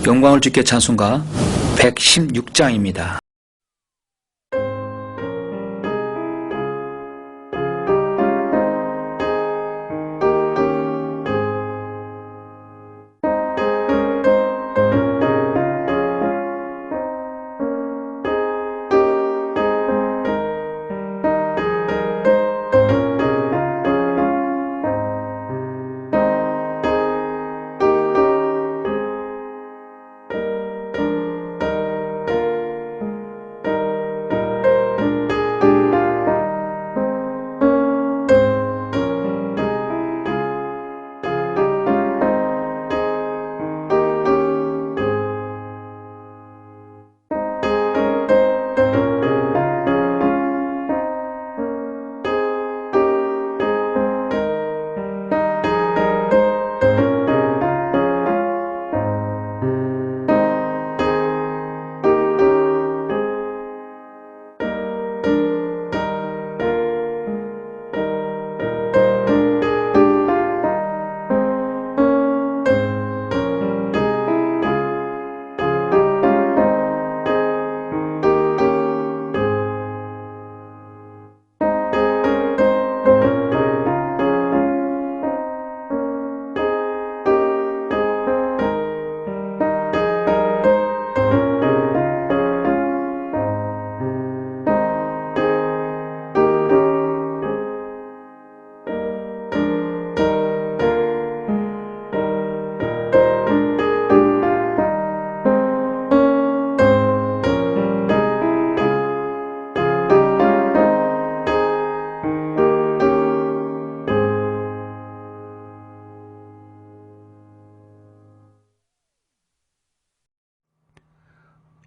영광을 주께 찬송가 116장입니다.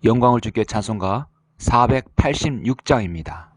영광을 주께 찬송가 486장입니다.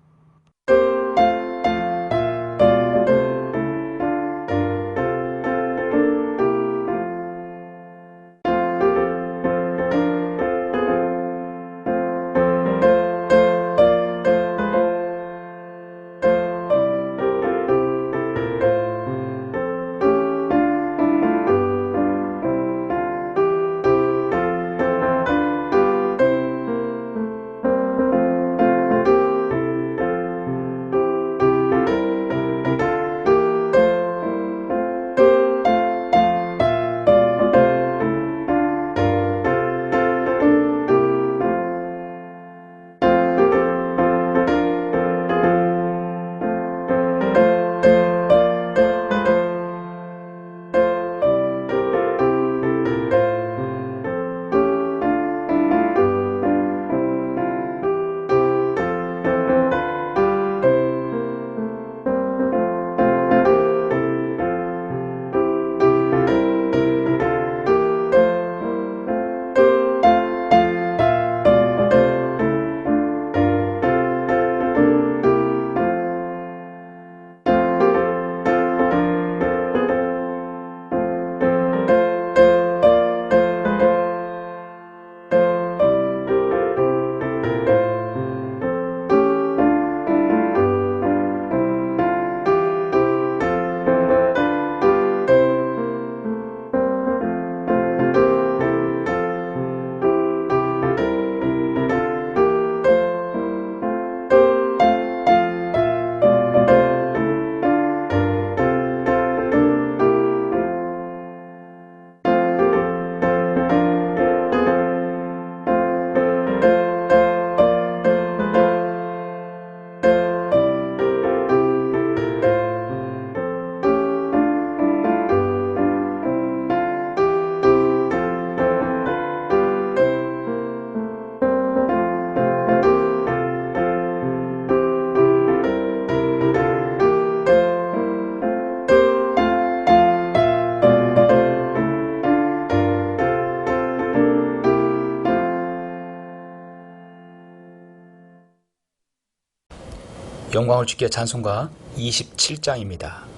영광을 주께 찬송가 27장입니다.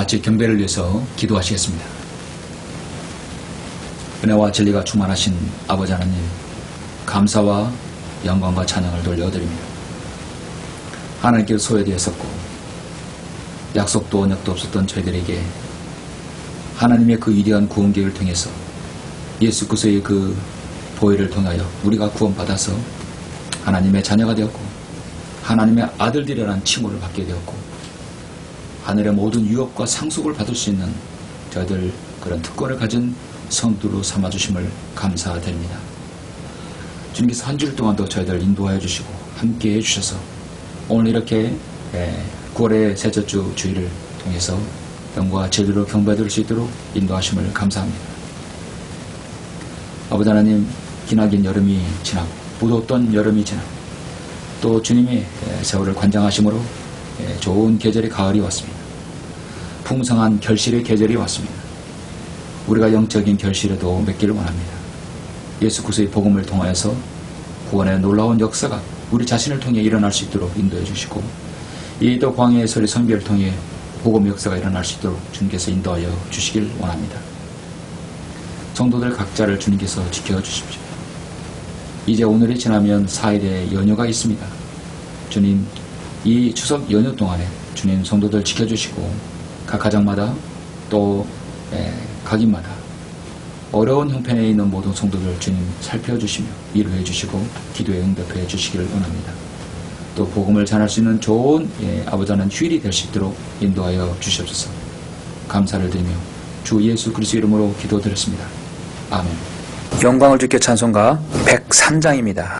같이 경배를 위해서 기도하시겠습니다. 은혜와 진리가 충만하신 아버지 하나님, 감사와 영광과 찬양을 돌려드립니다. 하나님께서 소외되었었고 약속도 언약도 없었던 저희들에게 하나님의 그 위대한 구원 계획을 통해서 예수 그리스도의 그 보혈을 통하여 우리가 구원받아서 하나님의 자녀가 되었고 하나님의 아들들이라는 칭호를 받게 되었고 하늘의 모든 유업과 상속을 받을 수 있는 저희들 그런 특권을 가진 성도로 삼아주심을 감사드립니다. 주님께서 한 주일 동안도 저희들 인도하여 주시고 함께 해주셔서 오늘 이렇게 9월의 셋째 주 주일을 통해서 영과 제대로 경배드릴 수 있도록 인도하심을 감사합니다. 아버지 하나님, 기나긴 여름이 지나고 무덥던 여름이 지나고 또 주님이 세월을 관장하심으로 좋은 계절의 가을이 왔습니다. 풍성한 결실의 계절이 왔습니다. 우리가 영적인 결실에도 맺기를 원합니다. 예수 그리스도의 복음을 통하여서 구원의 놀라운 역사가 우리 자신을 통해 일어날 수 있도록 인도해 주시고 이 또 광야의 소리 선교를 통해 복음 역사가 일어날 수 있도록 주님께서 인도하여 주시길 원합니다. 성도들 각자를 주님께서 지켜주십시오. 이제 오늘이 지나면 4일의 연휴가 있습니다. 주님, 이 추석 연휴 동안에 주님 성도들 지켜주시고 각 가정마다 또 각인마다 어려운 형편에 있는 모든 성도들 주님 살펴주시며 위로해 주시고 기도에 응답해 주시기를 원합니다. 또 복음을 전할 수 있는 좋은 아버지 하나님 휴일이 될 수 있도록 인도하여 주시옵소서. 감사를 드리며 주 예수 그리스도 이름으로 기도드렸습니다. 아멘. 영광을 주께 찬송가 103장입니다.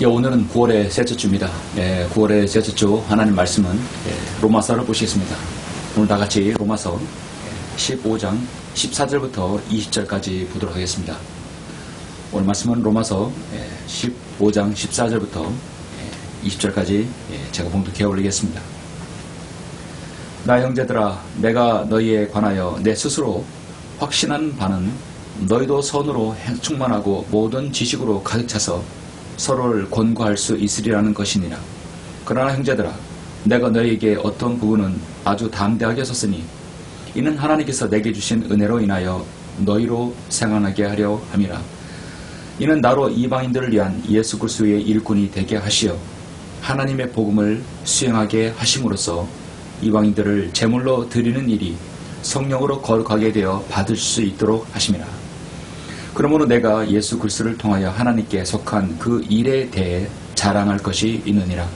오늘은 9월의 셋째 주입니다. 9월의 셋째 주 하나님 말씀은 로마서를 보시겠습니다. 오늘 다 같이 로마서 15장 14절부터 20절까지 보도록 하겠습니다. 오늘 말씀은 로마서 15장 14절부터 20절까지 제가 봉독해 올리겠습니다. 나 형제들아, 내가 너희에 관하여 내 스스로 확신한 바는 너희도 선으로 충만하고 모든 지식으로 가득 차서 서로를 권고할 수 있으리라는 것이니라. 그러나 형제들아, 내가 너희에게 어떤 부분은 아주 담대하게 썼으니 이는 하나님께서 내게 주신 은혜로 인하여 너희로 생각나게 하려 함이라. 이는 나로 이방인들을 위한 예수 그리스도의 일꾼이 되게 하시어 하나님의 복음을 수행하게 하심으로써 이방인들을 제물로 드리는 일이 성령으로 거룩하게 되어 받을 수 있도록 하심이라. 그러므로 내가 예수 그리스도를 통하여 하나님께 속한 그 일에 대해 자랑할 것이 있느니라.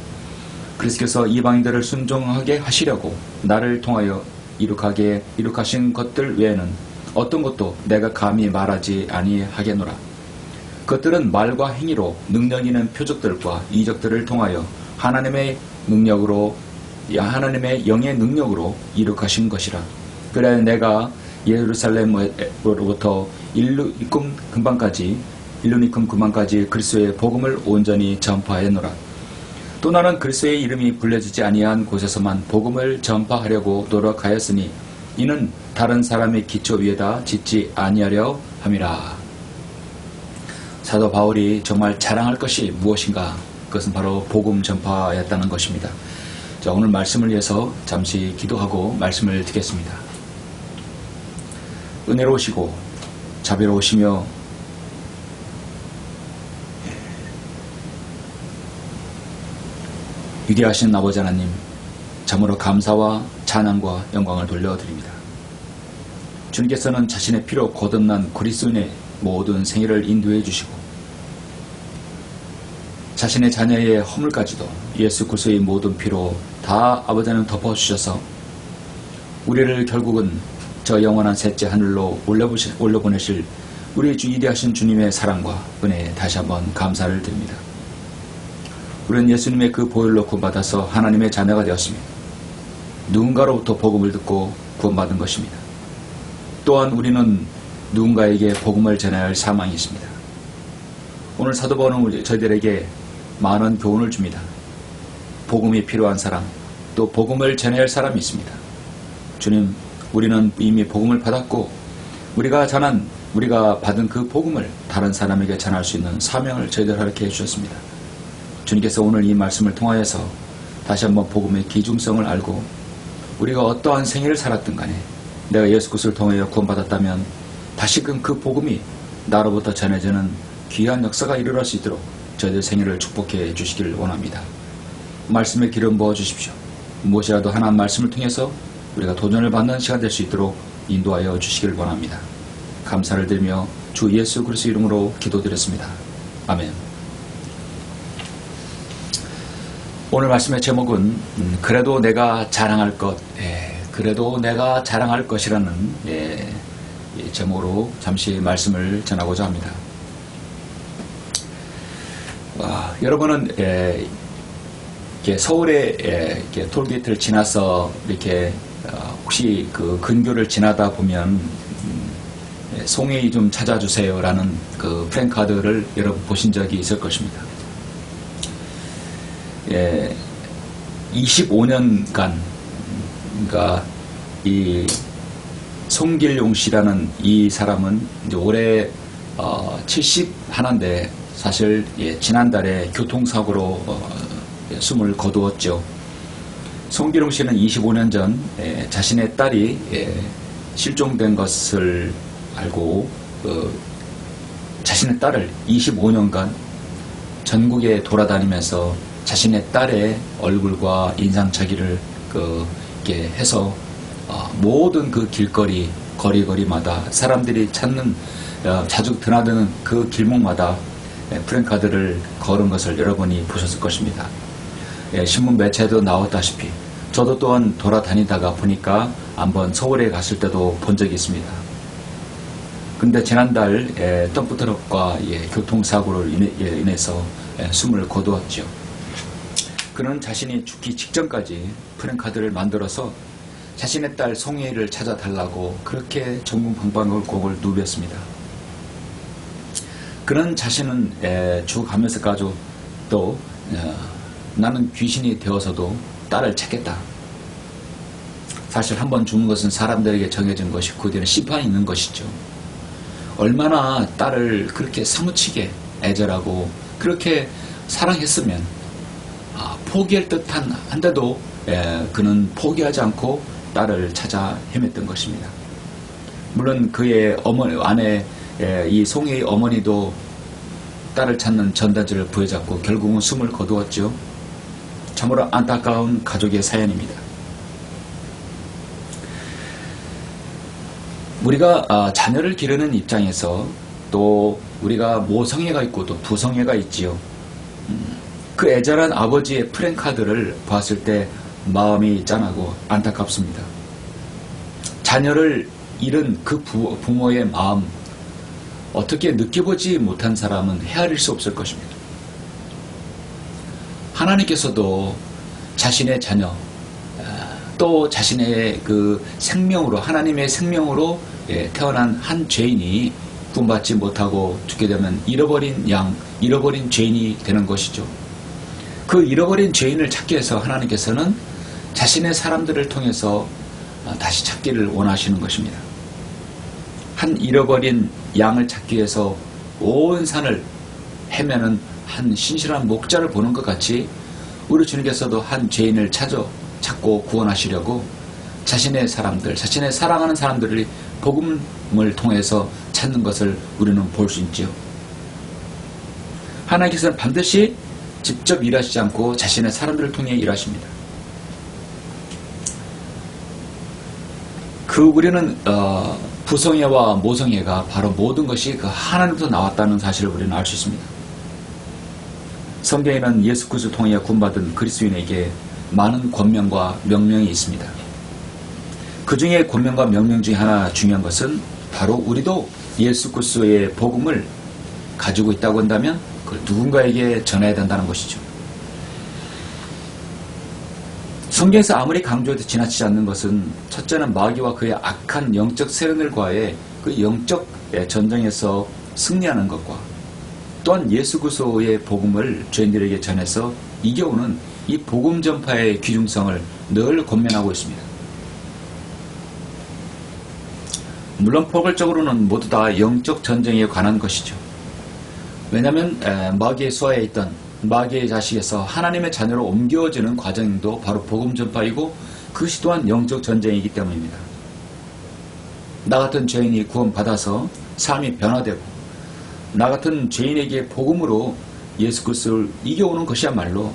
그리스도께서 이방인들을 순종하게 하시려고 나를 통하여 이룩하신 것들 외에는 어떤 것도 내가 감히 말하지 아니하겠노라. 그것들은 말과 행위로 능력 있는 표적들과 이적들을 통하여 하나님의 능력으로, 하나님의 영의 능력으로 이룩하신 것이라. 그래 내가 예루살렘으로부터 일루니쿰 근방까지 그리스도의 복음을 온전히 전파하였노라. 또 나는 그리스도의 이름이 불려지지 아니한 곳에서만 복음을 전파하려고 노력하였으니 이는 다른 사람의 기초 위에다 짓지 아니하려 함이라. 사도 바울이 정말 자랑할 것이 무엇인가? 그것은 바로 복음 전파였다는 것입니다. 자, 오늘 말씀을 위해서 잠시 기도하고 말씀을 듣겠습니다. 은혜로우시고 자비로우시며 위대하신 아버지 하나님, 참으로 감사와 찬양과 영광을 돌려드립니다. 주님께서는 자신의 피로 거듭난 그리스도인의 모든 생애를 인도해 주시고 자신의 자녀의 허물까지도 예수 그리스도의 모든 피로 다 아버지 하나님 덮어주셔서 우리를 결국은 저 영원한 셋째 하늘로 올려보내실 우리 주 위대하신 주님의 사랑과 은혜에 다시 한번 감사를 드립니다. 우리는 예수님의 그 보혈로 구원받아서 하나님의 자녀가 되었으며 누군가로부터 복음을 듣고 구원받은 것입니다. 또한 우리는 누군가에게 복음을 전해야 할 사망이 있습니다. 오늘 사도 바울은 저희들에게 많은 교훈을 줍니다. 복음이 필요한 사람, 또 복음을 전해야 할 사람이 있습니다. 주님, 우리는 이미 복음을 받았고 우리가 받은 그 복음을 다른 사람에게 전할 수 있는 사명을 저희들에게 해주셨습니다. 주님께서 오늘 이 말씀을 통하여서 다시 한번 복음의 기중성을 알고 우리가 어떠한 생애를 살았든 간에 내가 예수 그리스도를 통하여 구원받았다면 다시금 그 복음이 나로부터 전해지는 귀한 역사가 일어날 수 있도록 저희들 생애를 축복해 주시기를 원합니다. 말씀에 기름 부어 주십시오. 무엇이라도 하나님 말씀을 통해서 우리가 도전을 받는 시간 될 수 있도록 인도하여 주시기를 원합니다. 감사를 드리며 주 예수 그리스도 이름으로 기도드렸습니다. 아멘. 오늘 말씀의 제목은 그래도 내가 자랑할 것, 그래도 내가 자랑할 것이라는 제목으로 잠시 말씀을 전하고자 합니다. 여러분은 서울의 톨게이트를 지나서 이렇게 혹시 그 근교를 지나다 보면 송이 좀 찾아주세요라는 그 프랭카드를 여러분 보신 적이 있을 것입니다. 25년간 그러니까 이 송길용 씨라는 이 사람은 이제 올해 71인데 사실 지난달에 교통사고로 숨을 거두었죠. 송길용 씨는 25년 전 자신의 딸이 실종된 것을 알고 자신의 딸을 25년간 전국에 돌아다니면서 자신의 딸의 얼굴과 인상착의를 이렇게 해서 모든 그 길거리 거리마다 사람들이 찾는 자주 드나드는 그 길목마다 프랭카드를 걸은 것을 여러분이 보셨을 것입니다. 신문 매체에도 나왔다시피 저도 또한 돌아다니다가 보니까 한번 서울에 갔을 때도 본 적이 있습니다. 근데 지난달 덤프트럭과 교통사고로 인해서 숨을 거두었죠. 그는 자신이 죽기 직전까지 프랭카드를 만들어서 자신의 딸 송혜를 찾아달라고 그렇게 전문방방곡곡을 누볐습니다. 그는 자신은 죽어가면서까지 또 나는 귀신이 되어서도 딸을 찾겠다. 사실 한번 죽는 것은 사람들에게 정해진 것이고 그 뒤에는 심판이 있는 것이죠. 얼마나 딸을 그렇게 사무치게 애절하고 그렇게 사랑했으면 포기할 듯한 한데도 그는 포기하지 않고 딸을 찾아 헤맸던 것입니다. 물론 그의 아내 이 송혜의 어머니도 딸을 찾는 전단지를 부여잡고 결국은 숨을 거두었죠. 참으로 안타까운 가족의 사연입니다. 우리가 자녀를 기르는 입장에서 또 우리가 모성애가 있고 또 부성애가 있지요. 그 애절한 아버지의 프랭카드를 봤을 때 마음이 짠하고 안타깝습니다. 자녀를 잃은 그 부모의 마음 어떻게 느껴보지 못한 사람은 헤아릴 수 없을 것입니다. 하나님께서도 자신의 자녀, 또 자신의 그 생명으로, 하나님의 생명으로 태어난 한 죄인이 구원받지 못하고 죽게 되면 잃어버린 양, 잃어버린 죄인이 되는 것이죠. 그 잃어버린 죄인을 찾기 위해서 하나님께서는 자신의 사람들을 통해서 다시 찾기를 원하시는 것입니다. 한 잃어버린 양을 찾기 위해서 온 산을 헤매는 한 신실한 목자를 보는 것 같이 우리 주님께서도 한 죄인을 찾고 구원하시려고 자신의 사람들, 자신의 사랑하는 사람들이 복음을 통해서 찾는 것을 우리는 볼 수 있지요. 하나님께서는 반드시 직접 일하시지 않고 자신의 사람들을 통해 일하십니다. 우리는 부성애와 모성애가 바로 모든 것이 그 하나님부터 나왔다는 사실을 우리는 알 수 있습니다. 성경에는 예수 그리스도를 통해 구원받은 그리스도인에게 많은 권명과 명령이 있습니다. 그 중에 권명과 명령 중에 하나 중요한 것은 바로 우리도 예수 그리스도의 복음을 가지고 있다고 한다면 그걸 누군가에게 전해야 된다는 것이죠. 성경에서 아무리 강조해도 지나치지 않는 것은 첫째는 마귀와 그의 악한 영적 세력들과의 그 영적 전쟁에서 승리하는 것과 또한 예수 그리스도의 복음을 죄인들에게 전해서 이겨오는 이 복음 전파의 귀중성을 늘 권면하고 있습니다. 물론 포괄적으로는 모두 다 영적 전쟁에 관한 것이죠. 왜냐하면 마귀의 수하에 있던 마귀의 자식에서 하나님의 자녀로 옮겨지는 과정도 바로 복음 전파이고 그것이 또한 영적 전쟁이기 때문입니다. 나 같은 죄인이 구원받아서 삶이 변화되고 나 같은 죄인에게 복음으로 예수 그리스도를 이겨오는 것이야말로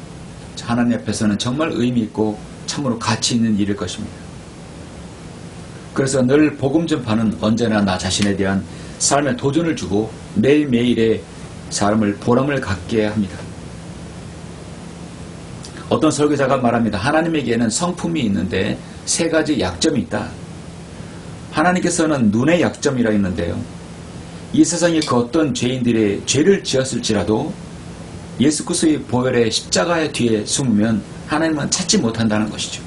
하나님 앞에서는 정말 의미 있고 참으로 가치 있는 일일 것입니다. 그래서 늘 복음 전파는 언제나 나 자신에 대한 삶의 도전을 주고 매일매일의 삶을 보람을 갖게 합니다. 어떤 설교자가 말합니다. 하나님에게는 성품이 있는데 세 가지 약점이 있다. 하나님께서는 눈의 약점이라 했는데요. 이 세상에 그 어떤 죄인들의 죄를 지었을지라도 예수 그리스도의 보혈의 십자가의 뒤에 숨으면 하나님은 찾지 못한다는 것이죠.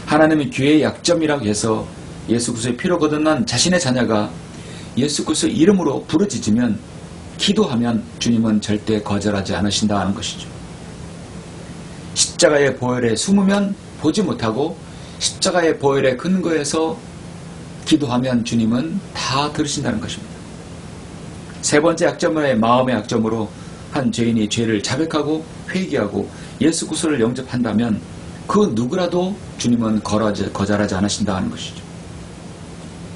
하나님은 귀의 약점이라고 해서 예수 그리스도의 피로 거듭난 자신의 자녀가 예수 그리스도의 이름으로 부르짖으면 기도하면 주님은 절대 거절하지 않으신다는 것이죠. 십자가의 보혈에 숨으면 보지 못하고 십자가의 보혈의 근거에서 기도하면 주님은 다 들으신다는 것입니다. 세 번째 약점의 마음의 약점으로 한 죄인이 죄를 자백하고 회개하고 예수 그리스도를 영접한다면 그 누구라도 주님은 거절하지 않으신다는 것이죠.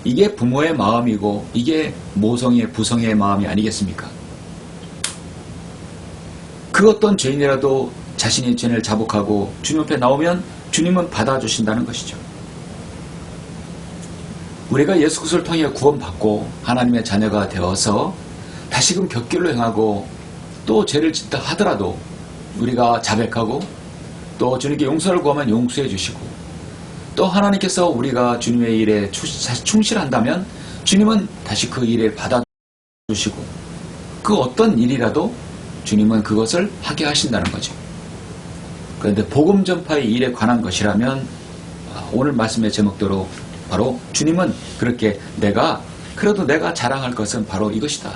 이게 부모의 마음이고 이게 모성의 부성의 마음이 아니겠습니까? 그 어떤 죄인이라도 자신의 죄를 자복하고 주님 앞에 나오면 주님은 받아주신다는 것이죠. 우리가 예수 그리스도를 통해 구원받고 하나님의 자녀가 되어서 다시금 곁길로 행하고 또 죄를 짓다 하더라도 우리가 자백하고 또 주님께 용서를 구하면 용서해 주시고 또 하나님께서 우리가 주님의 일에 충실한다면 주님은 다시 그 일을 받아주시고 그 어떤 일이라도 주님은 그것을 하게 하신다는 거죠. 그런데 복음 전파의 일에 관한 것이라면 오늘 말씀의 제목대로 바로 주님은 그렇게 그래도 내가 자랑할 것은 바로 이것이다.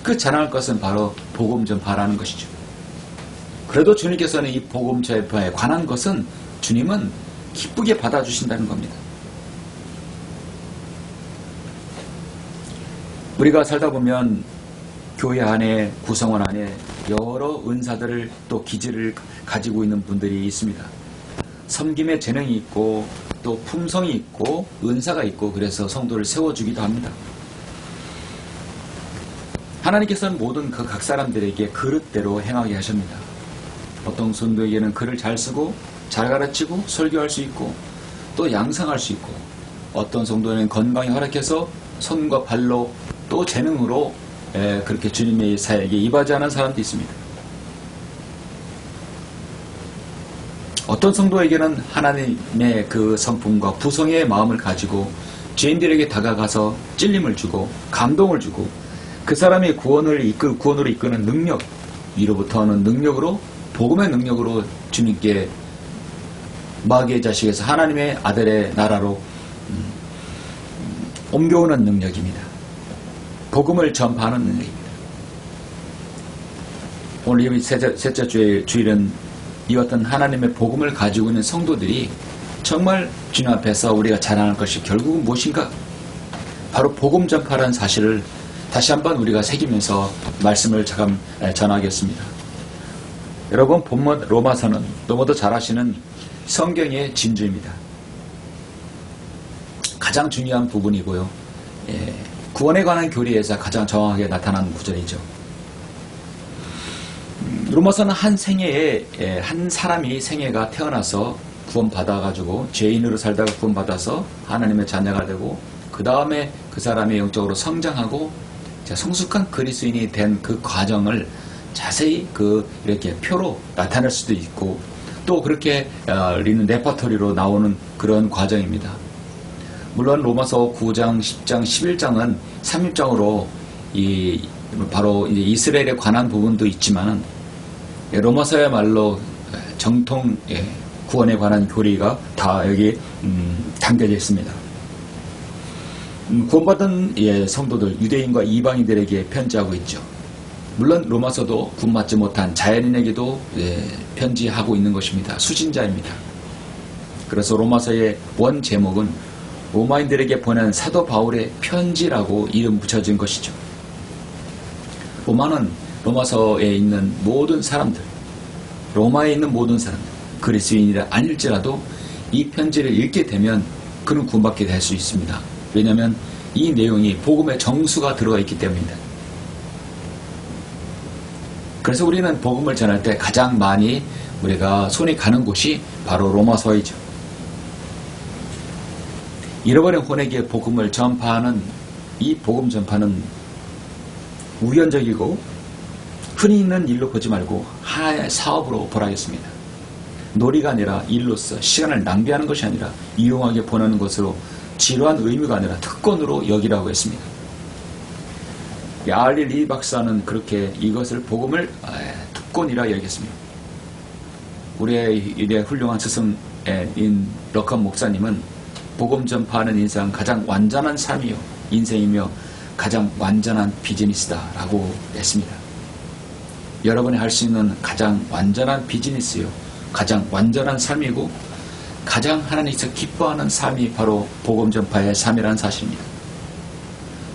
그 자랑할 것은 바로 복음 전파라는 것이죠. 그래도 주님께서는 이 복음 전파에 관한 것은 주님은 기쁘게 받아주신다는 겁니다. 우리가 살다 보면 교회 안에 구성원 안에 여러 은사들을 또 기질을 가지고 있는 분들이 있습니다. 섬김의 재능이 있고 또 품성이 있고 은사가 있고 그래서 성도를 세워주기도 합니다. 하나님께서는 모든 그 각 사람들에게 그릇대로 행하게 하십니다. 어떤 성도에게는 글을 잘 쓰고 잘 가르치고 설교할 수 있고 또 양상할 수 있고 어떤 성도는 건강이 허락해서 손과 발로 또 재능으로 그렇게 주님의 사역에 임하지 사람도 있습니다. 어떤 성도에게는 하나님의 그 성품과 부성의 마음을 가지고 죄인들에게 다가가서 찔림을 주고 감동을 주고 그 사람이 구원으로 이끄는 능력, 위로부터 오는 능력으로, 복음의 능력으로 주님께 마귀의 자식에서 하나님의 아들의 나라로 옮겨오는 능력입니다. 복음을 전파하는 능력입니다. 오늘 이 셋째 주일은 이 어떤 하나님의 복음을 가지고 있는 성도들이 정말 주님 앞에서 우리가 자랑할 것이 결국은 무엇인가? 바로 복음 전파라는 사실을 다시 한번 우리가 새기면서 말씀을 잠깐 전하겠습니다. 여러분, 본문 로마서는 너무도 잘 아시는 성경의 진주입니다. 가장 중요한 부분이고요. 구원에 관한 교리에서 가장 정확하게 나타나는 구절이죠. 로마서는 한 생애에 한 사람이 생애가 태어나서 구원받아가지고 죄인으로 살다가 구원받아서 하나님의 자녀가 되고 그 다음에 그 사람이 영적으로 성장하고 성숙한 그리스도인이 된 그 과정을 자세히 이렇게 표로 나타낼 수도 있고 또 그렇게 우리는 레퍼토리로 나오는 그런 과정입니다. 물론 로마서 9장, 10장, 11장은 3일장으로 바로 이제 이스라엘에 관한 부분도 있지만 로마서야말로 정통 구원에 관한 교리가 다 여기 담겨져 있습니다. 구원받은 성도들, 유대인과 이방인들에게 편지하고 있죠. 물론 로마서도 구원받지 못한 자연인에게도 편지하고 있는 것입니다. 수신자입니다. 그래서 로마서의 원 제목은 로마인들에게 보낸 사도 바울의 편지라고 이름 붙여진 것이죠. 로마는 로마서에 있는 모든 사람들, 로마에 있는 모든 사람들, 그리스도인이라 아닐지라도 이 편지를 읽게 되면 그는 구원받게 될 수 있습니다. 왜냐하면 이 내용이 복음의 정수가 들어가 있기 때문입니다. 그래서 우리는 복음을 전할 때 가장 많이 우리가 손이 가는 곳이 바로 로마서이죠. 잃어버린 혼에게 복음을 전파하는 이 복음 전파는 우연적이고 흔히 있는 일로 보지 말고 하나의 사업으로 보라겠습니다. 놀이가 아니라 일로서 시간을 낭비하는 것이 아니라 유용하게 보내는 것으로 지루한 의미가 아니라 특권으로 여기라고 했습니다. 알리 리 박사는 그렇게 이것을 복음을 특권이라 여겼습니다. 우리의 훌륭한 스승인 러컨 목사님은 복음 전파하는 인생은 가장 완전한 삶이요 인생이며 가장 완전한 비즈니스다라고 했습니다. 여러분이 할 수 있는 가장 완전한 비즈니스요 가장 완전한 삶이고 가장 하나님께서 기뻐하는 삶이 바로 복음 전파의 삶이라는 사실입니다.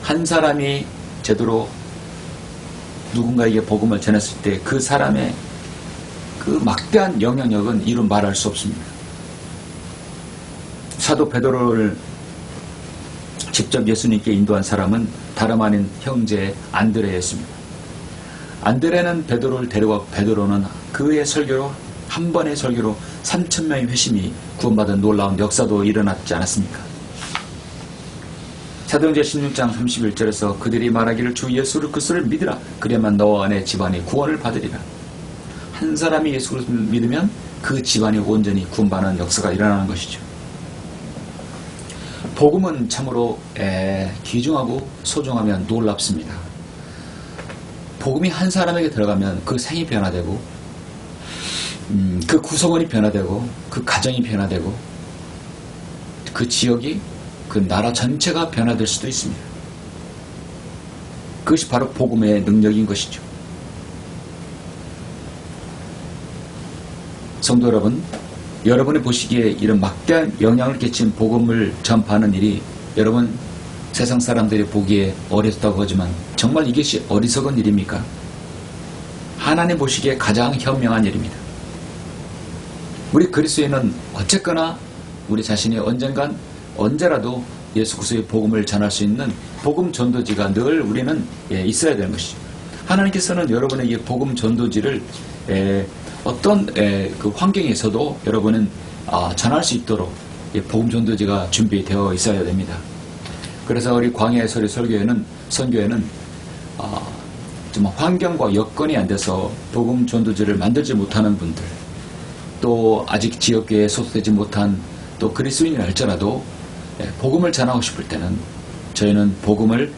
한 사람이 제대로 누군가에게 복음을 전했을 때 그 사람의 그 막대한 영향력은 이루 말할 수 없습니다. 사도 베드로를 직접 예수님께 인도한 사람은 다름 아닌 형제 안드레였습니다. 안드레는 베드로를 데려와 베드로는 그의 설교로 한 번의 설교로 3,000명의 회심이 구원받은 놀라운 역사도 일어났지 않았습니까? 사도행전 16장 31절에서 그들이 말하기를 주 예수 그리스도를 믿으라 그래야만 너와 내 집안이 구원을 받으리라. 한 사람이 예수 그리스도를 믿으면 그 집안이 온전히 구원받는 역사가 일어나는 것이죠. 복음은 참으로 귀중하고 소중하며 놀랍습니다. 복음이 한 사람에게 들어가면 그 생이 변화되고 그 구성원이 변화되고 그 가정이 변화되고 그 지역이 그 나라 전체가 변화될 수도 있습니다. 그것이 바로 복음의 능력인 것이죠. 성도 여러분, 여러분이 보시기에 이런 막대한 영향을 끼친 복음을 전파하는 일이 여러분 세상 사람들이 보기에 어리석다고 하지만 정말 이것이 어리석은 일입니까? 하나님 보시기에 가장 현명한 일입니다. 우리 그리스도인은 어쨌거나 우리 자신이 언제라도 예수 그리스도의 복음을 전할 수 있는 복음 전도지가 늘 우리는 있어야 되는 것이죠. 하나님께서는 여러분에게 복음 전도지를 어떤 그 환경에서도 여러분은 전할 수 있도록 복음 전도지가 준비되어 있어야 됩니다. 그래서 우리 광야의 소리 선교회는 정말 환경과 여건이 안 돼서 복음 전도지를 만들지 못하는 분들, 또 아직 지역교회에 소속되지 못한 또 그리스도인이 할지라도 복음을 전하고 싶을 때는 저희는 복음을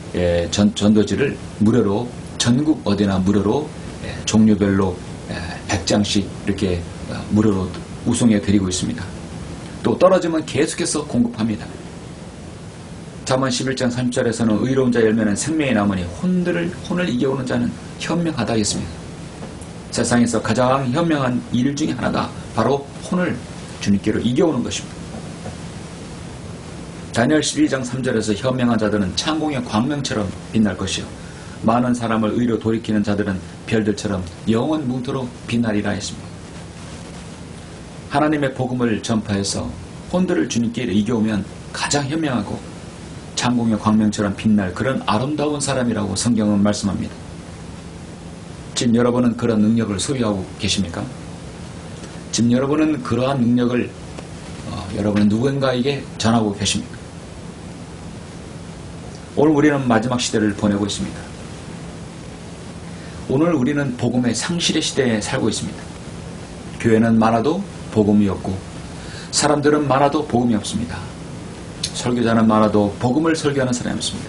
전도지를 무료로 전국 어디나 무료로 종류별로 100장씩 이렇게 무료로 우송해 드리고 있습니다. 또 떨어지면 계속해서 공급합니다. 잠언 11장 30절에서는 의로운 자 열매는 생명이 남으니 혼을 이겨오는 자는 현명하다 하겠습니다. 세상에서 가장 현명한 일 중에 하나가 바로 혼을 주님께로 이겨오는 것입니다. 다니엘 12장 3절에서 현명한 자들은 창공의 광명처럼 빛날 것이요 많은 사람을 의로 돌이키는 자들은 별들처럼 영원 뭉토록 빛나리라 했습니다. 하나님의 복음을 전파해서 혼들을 주님께 이겨오면 가장 현명하고 창공의 광명처럼 빛날 그런 아름다운 사람이라고 성경은 말씀합니다. 지금 여러분은 그런 능력을 소유하고 계십니까? 지금 여러분은 그러한 능력을 여러분은 누군가에게 전하고 계십니까? 오늘 우리는 마지막 시대를 보내고 있습니다. 오늘 우리는 복음의 상실의 시대에 살고 있습니다. 교회는 많아도 복음이 없고 사람들은 많아도 복음이 없습니다. 설교자는 많아도 복음을 설교하는 사람이 없습니다.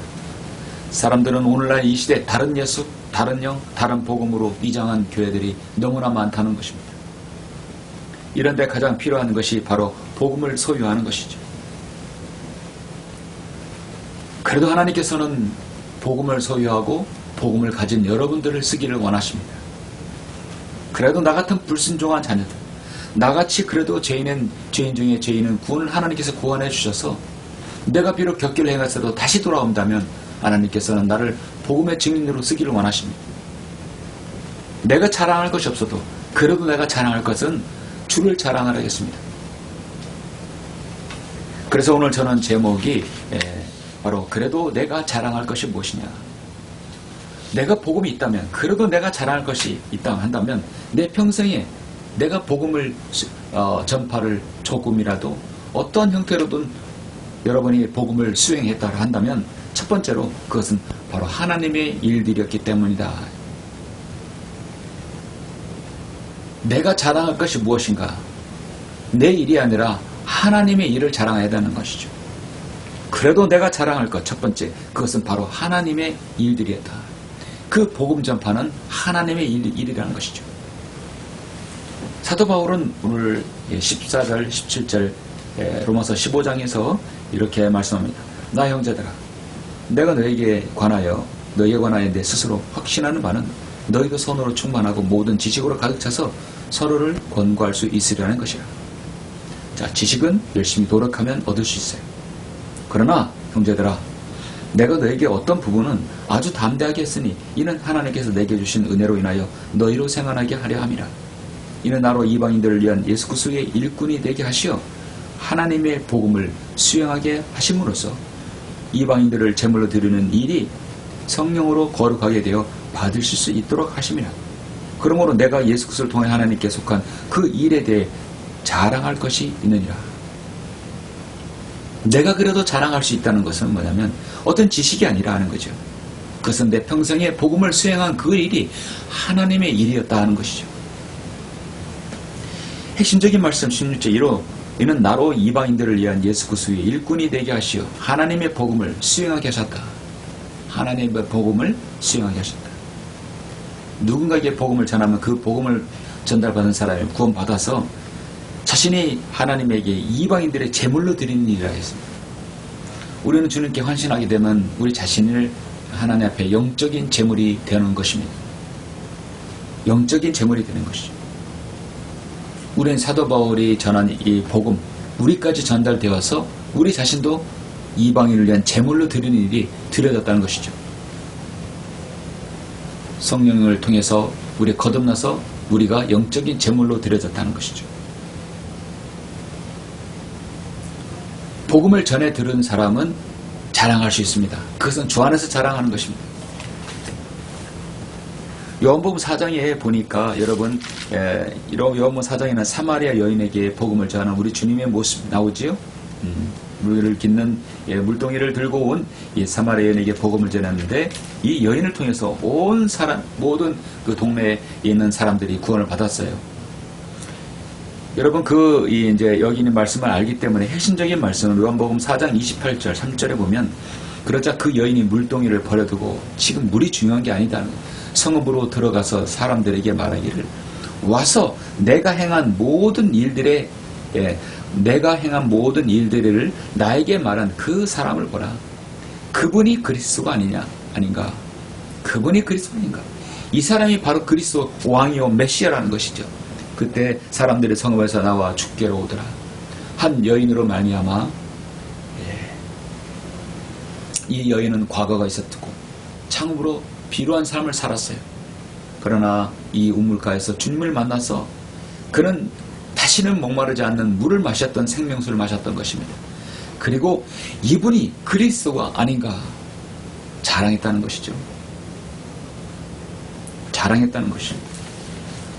사람들은 오늘날 이 시대 다른 예수, 다른 영, 다른 복음으로 위장한 교회들이 너무나 많다는 것입니다. 이런 데 가장 필요한 것이 바로 복음을 소유하는 것이죠. 그래도 하나님께서는 복음을 소유하고 복음을 가진 여러분들을 쓰기를 원하십니다. 그래도 나 같은 불순종한 자녀들, 나같이 그래도 죄인 중에 죄인은 구원을 하나님께서 구원해 주셔서 내가 비록 격결을 행했어도 다시 돌아온다면 하나님께서는 나를 복음의 증인으로 쓰기를 원하십니다. 내가 자랑할 것이 없어도 그래도 내가 자랑할 것은 주를 자랑하겠습니다. 그래서 오늘 저는 제목이 바로 그래도 내가 자랑할 것이 무엇이냐. 내가 복음이 있다면 그래도 내가 자랑할 것이 있다 한다면 내 평생에 내가 복음을 전파를 조금이라도 어떤 형태로든 여러분이 복음을 수행했다 한다면 첫 번째로 그것은 바로 하나님의 일들이었기 때문이다. 내가 자랑할 것이 무엇인가? 내 일이 아니라 하나님의 일을 자랑해야 되는 것이죠. 그래도 내가 자랑할 것 첫 번째 그것은 바로 하나님의 일들이었다. 그 복음 전파는 하나님의 일이라는 것이죠. 사도 바울은 오늘 14절 17절 로마서 15장에서 이렇게 말씀합니다. 나 형제들아 내가 너에게 관하여 내 스스로 확신하는 바는 너희도 선으로 충만하고 모든 지식으로 가득 차서 서로를 권고할 수 있으려는 것이라. 자, 지식은 열심히 노력하면 얻을 수 있어요. 그러나 형제들아 내가 너에게 어떤 부분은 아주 담대하게 했으니 이는 하나님께서 내게 주신 은혜로 인하여 너희로 생활하게 하려 함이라. 이는 나로 이방인들을 위한 예수 그리스도의 일꾼이 되게 하시어 하나님의 복음을 수행하게 하심으로써 이방인들을 제물로 드리는 일이 성령으로 거룩하게 되어 받으실 수 있도록 하심이라. 그러므로 내가 예수 그리스도를 통해 하나님께 속한 그 일에 대해 자랑할 것이 있느니라. 내가 그래도 자랑할 수 있다는 것은 뭐냐면 어떤 지식이 아니라 하는 거죠. 그것은 내 평생에 복음을 수행한 그 일이 하나님의 일이었다 하는 것이죠. 핵심적인 말씀 16절 1호 이는 나로 이방인들을 위한 예수 그리스도의 일꾼이 되게 하시어 하나님의 복음을 수행하게 하셨다. 하나님의 복음을 수행하게 하셨다. 누군가에게 복음을 전하면 그 복음을 전달받은 사람이 구원받아서 자신이 하나님에게 이방인들의 제물로 드리는 일이라 했습니다. 우리는 주님께 헌신하게 되면 우리 자신을 하나님 앞에 영적인 제물이 되는 것입니다. 영적인 제물이 되는 것이죠. 우리는 사도 바울이 전한 이 복음 우리까지 전달되어서 우리 자신도 이방인을 위한 제물로 드리는 일이 드려졌다는 것이죠. 성령을 통해서 우리 거듭나서 우리가 영적인 제물로 드려졌다는 것이죠. 복음을 전해 들은 사람은 자랑할 수 있습니다. 그것은 주 안에서 자랑하는 것입니다. 요한복음 4장에 보니까 여러분 요한복음 4장에는 사마리아 여인에게 복음을 전하는 우리 주님의 모습 나오지요. 물을 깃는 물동이를 들고 온 이 사마리아 여인에게 복음을 전했는데 이 여인을 통해서 온 사람 모든 그 동네에 있는 사람들이 구원을 받았어요. 여러분 이제 여기 있는 말씀을 알기 때문에 핵심적인 말씀은 요한복음 4장 28절 3절에 보면 그러자 그 여인이 물동이를 버려두고 지금 물이 중요한 게 아니다. 성읍으로 들어가서 사람들에게 말하기를 와서 내가 행한 모든 일들을 나에게 말한 그 사람을 보라. 그분이 그리스도가 아닌가? 그분이 그리스도 아닌가? 이 사람이 바로 그리스도 왕이요 메시아라는 것이죠. 그때 사람들이 성읍에서 나와 주께로 오더라. 한 여인으로 말미암아 이 여인은 과거가 있었고 참으로 비루한 삶을 살았어요. 그러나 이 우물가에서 주님을 만나서 그는 다시는 목마르지 않는 물을 마셨던 생명수를 마셨던 것입니다. 그리고 이분이 그리스도가 아닌가 자랑했다는 것이죠. 자랑했다는 것입니다.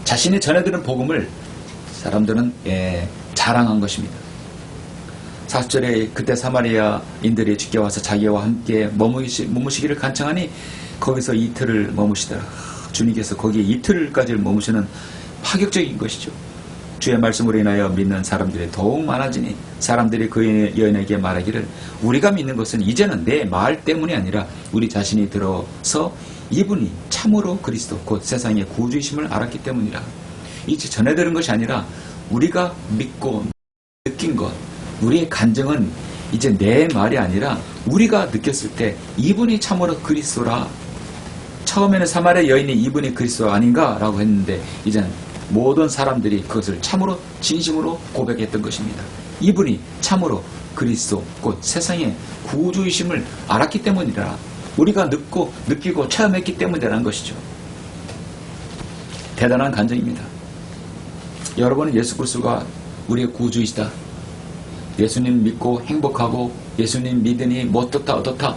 자신이 전해들은 복음을 사람들은 자랑한 것입니다. 40절에 그때 사마리아인들이 주께 와서 자기와 함께 머무시기를 간청하니 거기서 이틀을 머무시더라. 주님께서 거기에 이틀까지 머무시는 파격적인 것이죠. 주의 말씀으로 인하여 믿는 사람들이 더욱 많아지니 사람들이 그 여인에게 말하기를 우리가 믿는 것은 이제는 내 말 때문이 아니라 우리 자신이 들어서 이분이 참으로 그리스도 곧 세상의 구주이심을 알았기 때문이라. 이제 전해 들은 것이 아니라 우리가 믿고 느낀 것, 우리의 간증은 이제 내 말이 아니라 우리가 느꼈을 때 이분이 참으로 그리스도라. 처음에는 사마리아 여인이 이분이 그리스도 아닌가 라고 했는데 이제는 모든 사람들이 그것을 참으로 진심으로 고백했던 것입니다. 이분이 참으로 그리스도 곧 세상의 구주이심을 알았기 때문이라. 우리가 느끼고 체험했기 때문이라는 것이죠. 대단한 간증입니다. 여러분은 예수 그리스도가 우리의 구주이시다. 예수님 믿고 행복하고 예수님 믿으니 뭐 어떻다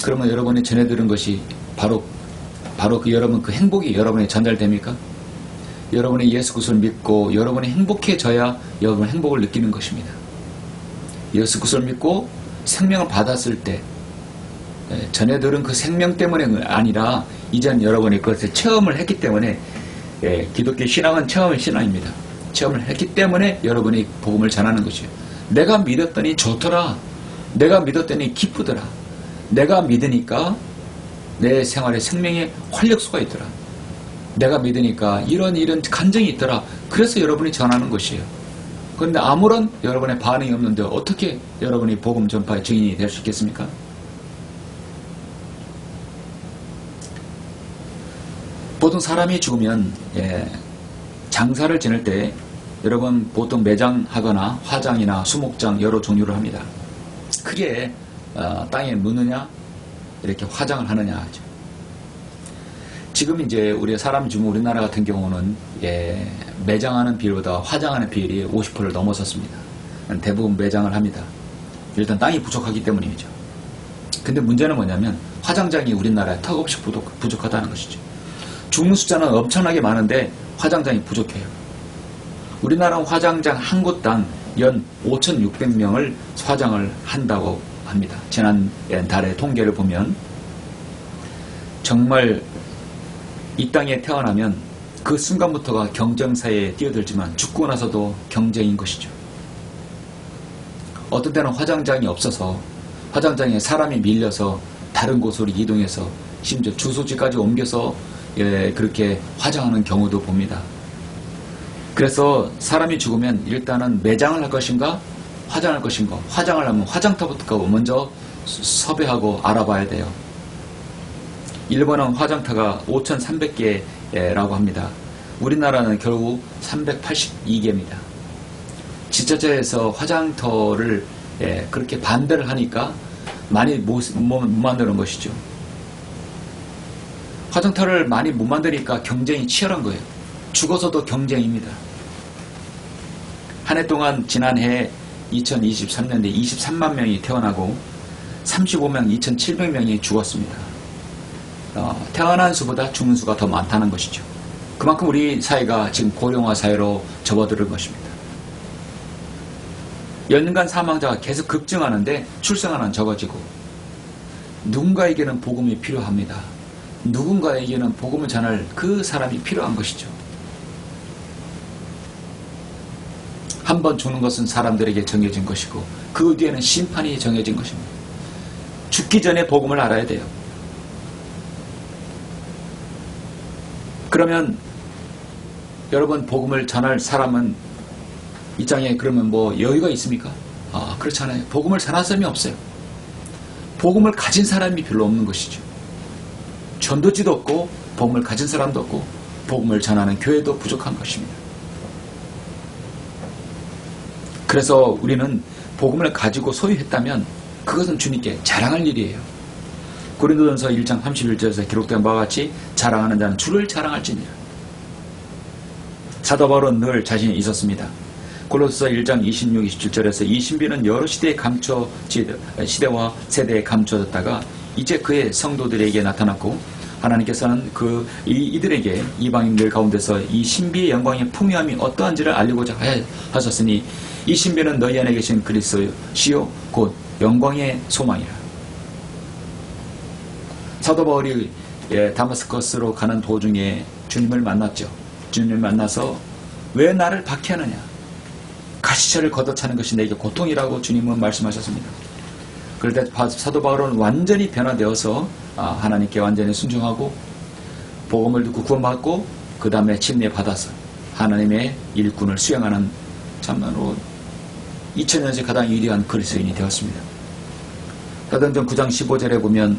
그러면 여러분이 전해 들은 것이 바로 여러분 그 행복이 여러분에 전달됩니까? 여러분이 예수 그리스도를 믿고 여러분이 행복해져야 여러분 행복을 느끼는 것입니다. 예수 그리스도를 믿고 생명을 받았을 때 전해 들은 그 생명 때문에 아니라 이제는 여러분이 그것을 체험을 했기 때문에 기독교 신앙은 체험의 신앙입니다. 체험을 했기 때문에 여러분이 복음을 전하는 것이에요. 내가 믿었더니 좋더라. 내가 믿었더니 기쁘더라. 내가 믿으니까 내 생활에 생명의 활력소가 있더라. 내가 믿으니까 이런 간증이 있더라. 그래서 여러분이 전하는 것이에요. 그런데 아무런 여러분의 반응이 없는데 어떻게 여러분이 복음 전파의 증인이 될 수 있겠습니까? 보통 사람이 죽으면 장사를 지낼 때 여러분 보통 매장하거나 화장이나 수목장 여러 종류를 합니다. 크게 땅에 묻느냐 이렇게 화장을 하느냐 하죠. 지금 이제 우리나라 같은 경우는 매장하는 비율보다 화장하는 비율이 50%를 넘어섰습니다. 대부분 매장을 합니다. 일단 땅이 부족하기 때문이죠. 근데 문제는 뭐냐면 화장장이 우리나라에 턱없이 부족하다는 것이죠. 죽는 숫자는 엄청나게 많은데 화장장이 부족해요. 우리나라는 화장장 한 곳당 연 5,600명을 화장을 한다고 합니다. 지난 달의 통계를 보면 정말 이 땅에 태어나면 그 순간부터가 경쟁사에 뛰어들지만 죽고 나서도 경쟁인 것이죠. 어떤 때는 화장장이 없어서 화장장에 사람이 밀려서 다른 곳으로 이동해서 심지어 주소지까지 옮겨서 그렇게 화장하는 경우도 봅니다. 그래서 사람이 죽으면 일단은 매장을 할 것인가 화장할 것인가. 화장을 하면 화장터부터 먼저 섭외하고 알아봐야 돼요. 일본은 화장터가 5,300개라고 합니다. 우리나라는 결국 382개입니다. 지자체에서 화장터를 그렇게 반대를 하니까 많이 못 만드는 것이죠. 화장터를 많이 못 만드니까 경쟁이 치열한 거예요. 죽어서도 경쟁입니다. 한 해 동안 지난해 2023년에 23만 명이 태어나고 35명 2,700명이 죽었습니다. 태어난 수보다 죽는 수가 더 많다는 것이죠. 그만큼 우리 사회가 지금 고령화 사회로 접어들은 것입니다. 연간 사망자가 계속 급증하는데 출생하는 적어지고 누군가에게는 복음이 필요합니다. 누군가에게는 복음을 전할 그 사람이 필요한 것이죠. 한 번 죽는 것은 사람들에게 정해진 것이고 그 뒤에는 심판이 정해진 것입니다. 죽기 전에 복음을 알아야 돼요. 그러면 여러분, 복음을 전할 사람은 이 땅에 그러면 뭐 여유가 있습니까? 그렇잖아요. 복음을 전할 사람이 없어요. 복음을 가진 사람이 별로 없는 것이죠. 전도지도 없고 복음을 가진 사람도 없고 복음을 전하는 교회도 부족한 것입니다. 그래서 우리는 복음을 가지고 소유했다면 그것은 주님께 자랑할 일이에요. 고린도전서 1장 31절에서 기록된 바와 같이 자랑하는 자는 주를 자랑할지니라. 사도 바울은 늘 자신이 있었습니다. 골로새서 1장 26, 27절에서 이 신비는 여러 시대와 세대에 감춰졌다가 이제 그의 성도들에게 나타났고 하나님께서는 이들에게 이방인들 가운데서 이 신비의 영광의 풍요함이 어떠한지를 알리고자 하셨으니 이 신비는 너희 안에 계신 그리스도시요 곧 영광의 소망이라. 사도 바울이 다마스커스로 가는 도중에 주님을 만났죠. 주님을 만나서 왜 나를 박해하느냐, 가시처를 걷어차는 것이 내게 고통이라고 주님은 말씀하셨습니다. 그럴 때 사도 바울은 완전히 변화되어서 하나님께 완전히 순종하고 복음을 듣고 구원받고 그 다음에 침례받아서 하나님의 일꾼을 수행하는 참으로 2000년째 가장 위대한 그리스도인이 되었습니다. 사도행전 9장 15절에 보면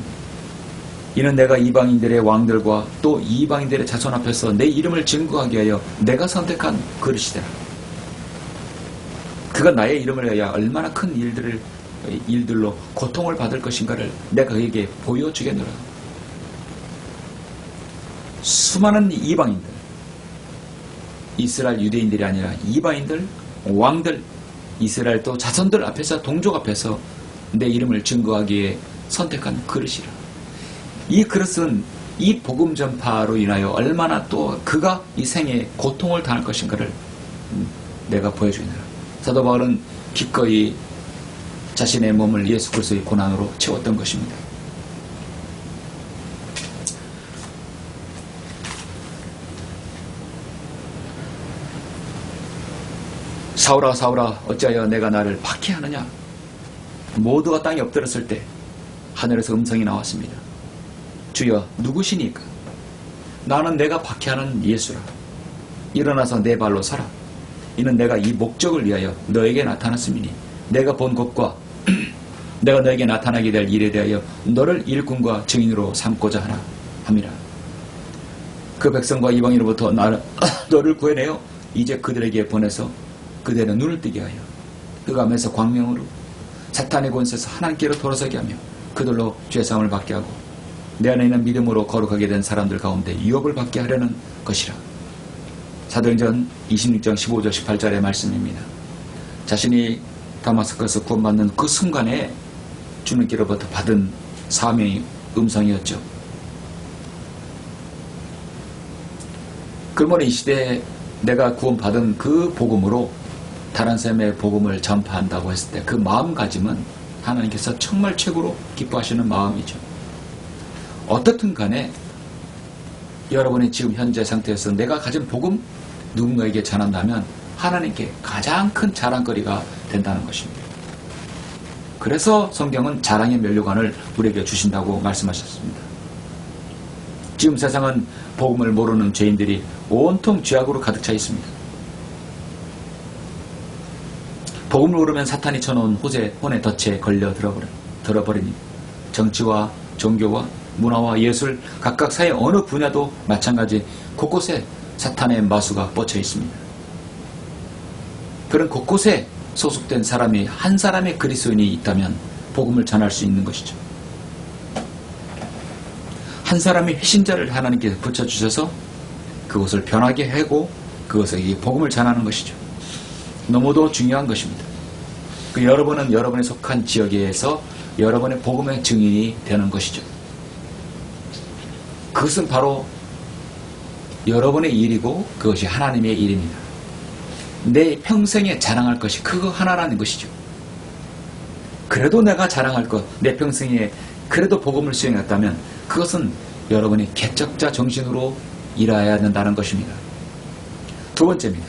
이는 내가 이방인들의 왕들과 또 이방인들의 자손 앞에서 내 이름을 증거하게 하여 내가 선택한 그릇이더라. 그가 나의 이름을 위하여 얼마나 큰 일들로 고통을 받을 것인가를 내가 그에게 보여주겠노라. 수많은 이방인들, 이스라엘 유대인들이 아니라 이방인들, 왕들, 이스라엘 또 자손들 앞에서, 동족 앞에서 내 이름을 증거하기에 선택한 그릇이라. 이 그릇은 이 복음 전파로 인하여 얼마나 또 그가 이 생에 고통을 당할 것인가를 내가 보여주겠노라. 사도 바울은 기꺼이 자신의 몸을 예수 그리스도의 고난으로 채웠던 것입니다. 사울아 사울아 어찌하여 내가 나를 박해하느냐. 모두가 땅에 엎드렸을 때 하늘에서 음성이 나왔습니다. 주여 누구시니까? 나는 내가 박해하는 예수라. 일어나서 내 발로 서라. 이는 내가 이 목적을 위하여 너에게 나타났음이니 내가 본 것과 내가 너에게 나타나게 될 일에 대하여 너를 일꾼과 증인으로 삼고자 하나 함이라. 그 백성과 이방인으로부터 너를 구해내어 이제 그들에게 보내서 그들의 눈을 뜨게 하여 흑암에서 광명으로 사탄의 권세에서 하나님께로 돌아서게 하며 그들로 죄사함을 받게 하고 내 안에 있는 믿음으로 거룩하게 된 사람들 가운데 유업을 받게 하려는 것이라. 사도행전 26장 15절 18절의 말씀입니다. 자신이 다마스커스에서 구원받는 그 순간에 주님께로부터 받은 사명의 음성이었죠. 그러므로 이 시대에 내가 구원받은 그 복음으로 다른 사람의 복음을 전파한다고 했을 때 그 마음가짐은 하나님께서 정말 최고로 기뻐하시는 마음이죠. 어떻든 간에 여러분이 지금 현재 상태에서 내가 가진 복음 누군가에게 전한다면 하나님께 가장 큰 자랑거리가 된다는 것입니다. 그래서 성경은 자랑의 면류관을 우리에게 주신다고 말씀하셨습니다. 지금 세상은 복음을 모르는 죄인들이 온통 죄악으로 가득 차 있습니다. 복음을 모르면 사탄이 쳐놓은 혼의 덫에 걸려 들어버리니 정치와 종교와 문화와 예술 각각 사회 어느 분야도 마찬가지 곳곳에 사탄의 마수가 뻗쳐 있습니다. 그런 곳곳에 소속된 사람이 한 사람의 그리스도인이 있다면 복음을 전할 수 있는 것이죠. 한 사람의 회신자를 하나님께서 붙여주셔서 그것을 변하게 하고 그것을 이 복음을 전하는 것이죠. 너무도 중요한 것입니다. 여러분은 여러분의 속한 지역에서 여러분의 복음의 증인이 되는 것이죠. 그것은 바로 여러분의 일이고 그것이 하나님의 일입니다. 내 평생에 자랑할 것이 그거 하나라는 것이죠. 그래도 내가 자랑할 것, 내 평생에 그래도 복음을 수행했다면 그것은 여러분이 개척자 정신으로 일해야 된다는 것입니다. 두 번째입니다.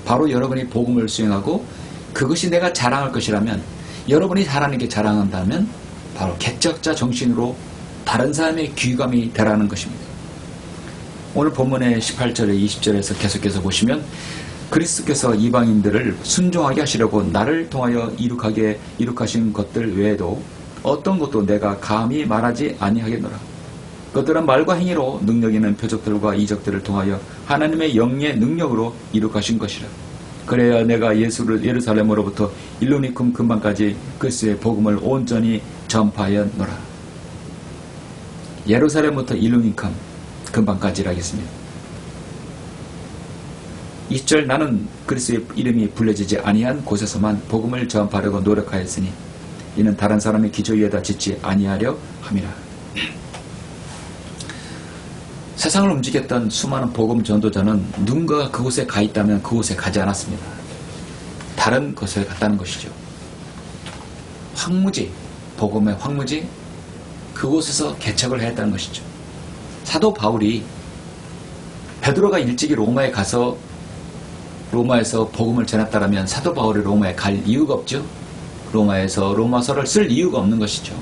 바로 여러분이 복음을 수행하고 그것이 내가 자랑할 것이라면, 여러분이 하나님께 자랑한다면 바로 개척자 정신으로 다른 사람의 귀감이 되라는 것입니다. 오늘 본문의 18절에 20절에서 계속해서 보시면 그리스도께서 이방인들을 순종하게 하시려고 나를 통하여 이룩하신 것들 외에도 어떤 것도 내가 감히 말하지 아니하겠노라. 그들은 말과 행위로 능력 있는 표적들과 이적들을 통하여 하나님의 영의 능력으로 이룩하신 것이라. 그래야 내가 예루살렘으로부터 일루니쿰 근방까지 그리스도의 복음을 온전히 전파하였노라. 예루살렘부터 일루니쿰 근방까지라 하겠습니다. 20절 나는 그리스도의 이름이 불려지지 아니한 곳에서만 복음을 전파하려고 노력하였으니 이는 다른 사람의 기저 위에다 짓지 아니하려 함이라. 세상을 움직였던 수많은 복음 전도자는 누군가가 그곳에 가 있다면 그곳에 가지 않았습니다. 다른 곳에 갔다는 것이죠. 황무지, 복음의 황무지, 그곳에서 개척을 했다는 것이죠. 사도 바울이 베드로가 일찍이 로마에 가서 로마에서 복음을 전했다라면 사도 바울이 로마에 갈 이유가 없죠. 로마에서 로마서를 쓸 이유가 없는 것이죠.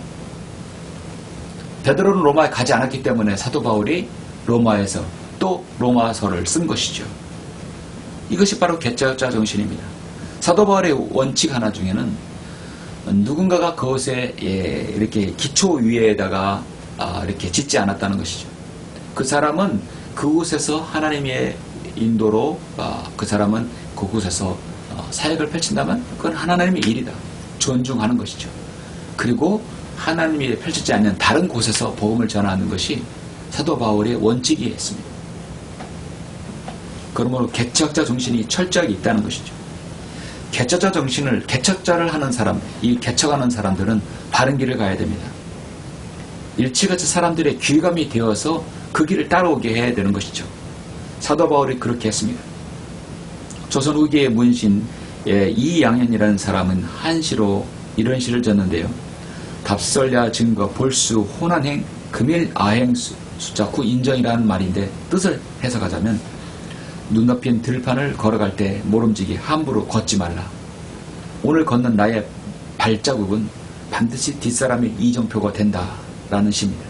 베드로는 로마에 가지 않았기 때문에 사도 바울이 로마에서 또 로마서를 쓴 것이죠. 이것이 바로 개척자 정신입니다. 사도 바울의 원칙 하나 중에는 누군가가 그것에 이렇게 기초 위에다가 이렇게 짓지 않았다는 것이죠. 그 사람은 그곳에서 하나님의 인도로 그 사람은 그곳에서 사역을 펼친다면 그건 하나님의 일이다. 존중하는 것이죠. 그리고 하나님이 펼치지 않는 다른 곳에서 복음을 전하는 것이 사도 바울의 원칙이었습니다. 그러므로 개척자 정신이 철저하게 있다는 것이죠. 개척자 정신을, 개척자를 하는 사람, 이 개척하는 사람들은 바른 길을 가야 됩니다. 일찌감치 사람들의 귀감이 되어서 그 길을 따라오게 해야 되는 것이죠. 사도 바울이 그렇게 했습니다. 조선 후기의 문신 이양현이라는 사람은 한시로 이런 시를 졌는데요. 답설야 증거 볼수 호난행 금일 아행 숫자 구 인정이라는 말인데 뜻을 해석하자면 눈 덮인 들판을 걸어갈 때 모름지기 함부로 걷지 말라. 오늘 걷는 나의 발자국은 반드시 뒷사람의 이정표가 된다라는 시입니다.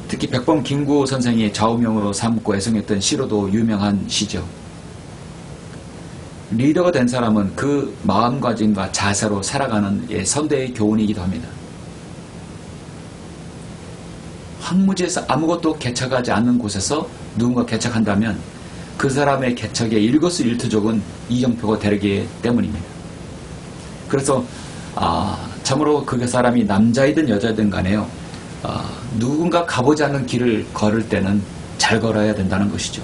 특히 백범 김구 선생이 좌우명으로 삼고 애송했던 시로도 유명한 시죠. 리더가 된 사람은 그 마음가짐과 자세로 살아가는 선대의 교훈이기도 합니다. 황무지에서 아무것도 개척하지 않는 곳에서 누군가 개척한다면 그 사람의 개척의 일거수일투족은 이정표가 되기 때문입니다. 그래서 참으로 그 사람이 남자이든 여자이든 간에요. 누군가 가보지 않는 길을 걸을 때는 잘 걸어야 된다는 것이죠.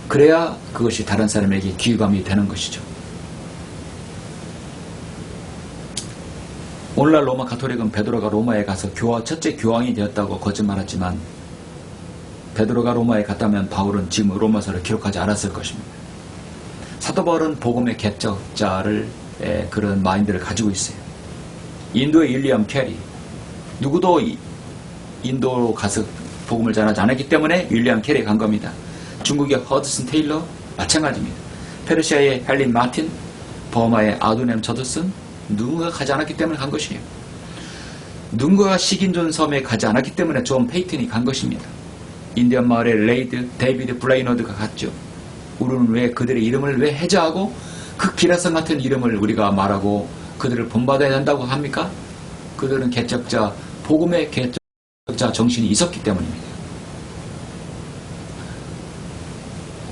그래야 그것이 다른 사람에게 귀감이 되는 것이죠. 오늘날 로마 가톨릭은 베드로가 로마에 가서 첫째 교황이 되었다고 거짓말하지만 베드로가 로마에 갔다면 바울은 지금 로마서를 기록하지 않았을 것입니다. 사도 바울은 복음의 개척자를 그런 마인드를 가지고 있어요. 인도의 윌리엄 캐리, 누구도 인도로 가서 복음을 전하지 않았기 때문에 윌리엄 캐리 간 겁니다. 중국의 허드슨 테일러 마찬가지입니다. 페르시아의 헬린 마틴, 버마의 아두넴 저드슨, 누군가가 가지 않았기 때문에 간 것이에요. 누군가가 식인존 섬에 가지 않았기 때문에 존 페이튼이 간 것입니다. 인디언 마을의 레이드, 데이비드 블레이너드가 갔죠. 우리는 왜 그들의 이름을 왜 해제하고 그 기라성 같은 이름을 우리가 말하고 그들을 본받아야 된다고 합니까? 그들은 개척자, 복음의 개척자 정신이 있었기 때문입니다.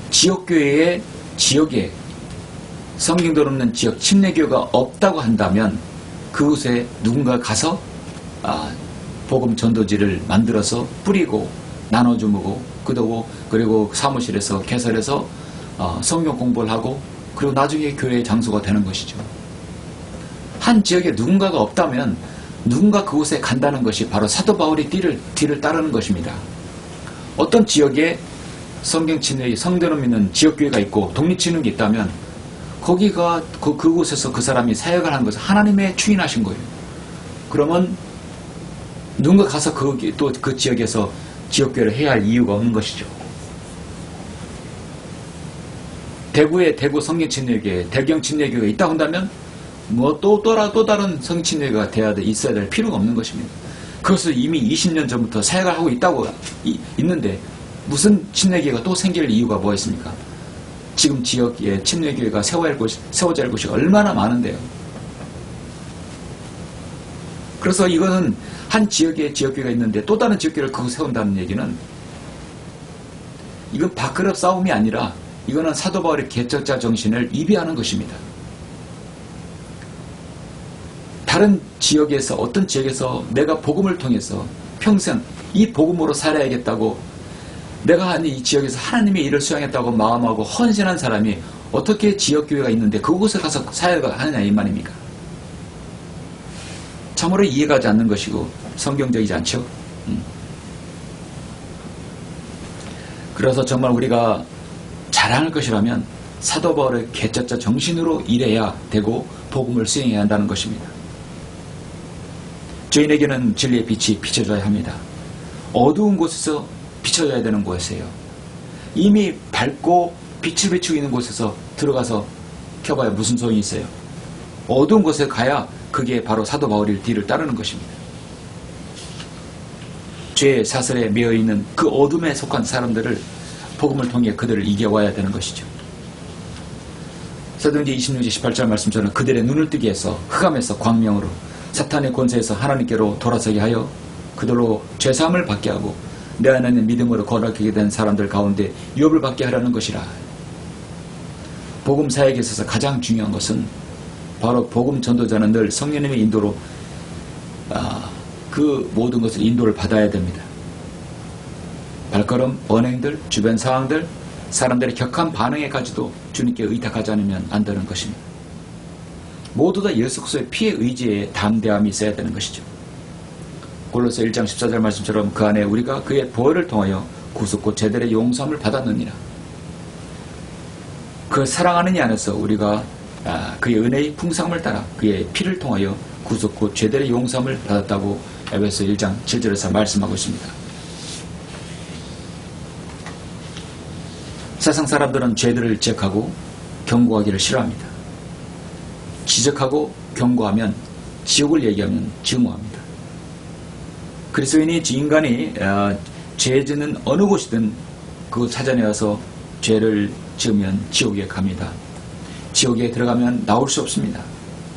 지역교회의 지역에 성경도 없는 지역 침례교회가 없다고 한다면 그곳에 누군가 가서 복음 전도지를 만들어서 뿌리고 나눠주고 그리고 사무실에서 개설해서 성경 공부를 하고 그리고 나중에 교회의 장소가 되는 것이죠. 한 지역에 누군가가 없다면 누군가 그곳에 간다는 것이 바로 사도 바울의 뒤를 따르는 것입니다. 어떤 지역에 성경 침례, 성도를 믿는 지역교회가 있고 독립치는 게 있다면 거기가 그곳에서 그 사람이 사역을 하는 것은 하나님의 추인하신 거예요. 그러면 누군가 가서 또 그 지역에서 지역교회를 해야 할 이유가 없는 것이죠. 대구에 대구 성경침례교회, 대경침례교회가 있다 한다면 뭐 또 다른 성경침례교회가 있어야 될 필요가 없는 것입니다. 그것을 이미 20년 전부터 사역을 하고 있다고 있는데 무슨 침례교회가 또 생길 이유가 뭐가 있습니까? 지금 지역에 침례교회가 세워질 곳이 얼마나 많은데요. 그래서 이거는 한 지역에 지역교회가 있는데 또 다른 지역교회를 그거 세운다는 얘기는 이건 밥그릇 싸움이 아니라 이거는 사도 바울의 개척자 정신을 위배하는 것입니다. 다른 지역에서 어떤 지역에서 내가 복음을 통해서 평생 이 복음으로 살아야겠다고 내가 한 이 지역에서 하나님의 일을 수행했다고 마음하고 헌신한 사람이 어떻게 지역교회가 있는데 그곳에 가서 사역을 하느냐 이 말입니까? 참으로 이해가지 않는 것이고 성경적이지 않죠. 그래서 정말 우리가 자랑할 것이라면 사도 바울의 개척자 정신으로 일해야 되고 복음을 수행해야 한다는 것입니다. 저희에게는 진리의 빛이 비춰져야 합니다. 어두운 곳에서 비춰져야 되는 곳이에요. 이미 밝고 빛을 비추고 있는 곳에서 들어가서 켜봐야 무슨 소용이 있어요. 어두운 곳에 가야 그게 바로 사도 바울의 뒤를 따르는 것입니다. 죄의 사슬에 매여있는 그 어둠에 속한 사람들을 복음을 통해 그들을 이겨와야 되는 것이죠. 사도행전 26장 18절 말씀처럼 그들의 눈을 뜨게 해서 흑암에서 광명으로 사탄의 권세에서 하나님께로 돌아서게 하여 그들로 죄사함을 받게 하고 내 안에 있는 믿음으로 거룩하게 된 사람들 가운데 유업을 받게 하라는 것이라. 복음 사역에 있어서 가장 중요한 것은 바로 복음 전도자는 늘 성령님의 인도로 그 모든 것을 인도를 받아야 됩니다. 발걸음, 언행들, 주변 상황들, 사람들의 격한 반응에까지도 주님께 의탁하지 않으면 안 되는 것입니다. 모두 다 예수 그리스도의 피의 의지에 담대함이 있어야 되는 것이죠. 골로새 1장 14절 말씀처럼 그 안에 우리가 그의 보혈을 통하여 구속 곧 죄들의 용서함을 받았느니라. 그 사랑하는 이 안에서 우리가 그의 은혜의 풍성함을 따라 그의 피를 통하여 구속 곧 죄들의 용서함을 받았다고 에베소 1장 7절에서 말씀하고 있습니다. 세상 사람들은 죄들을 지적하고 경고하기를 싫어합니다. 지적하고 경고하면 지옥을 얘기하면 증오합니다. 그리스도인이 인간이 죄 짓는 어느 곳이든 그 찾아내 와서 죄를 지으면 지옥에 갑니다. 지옥에 들어가면 나올 수 없습니다.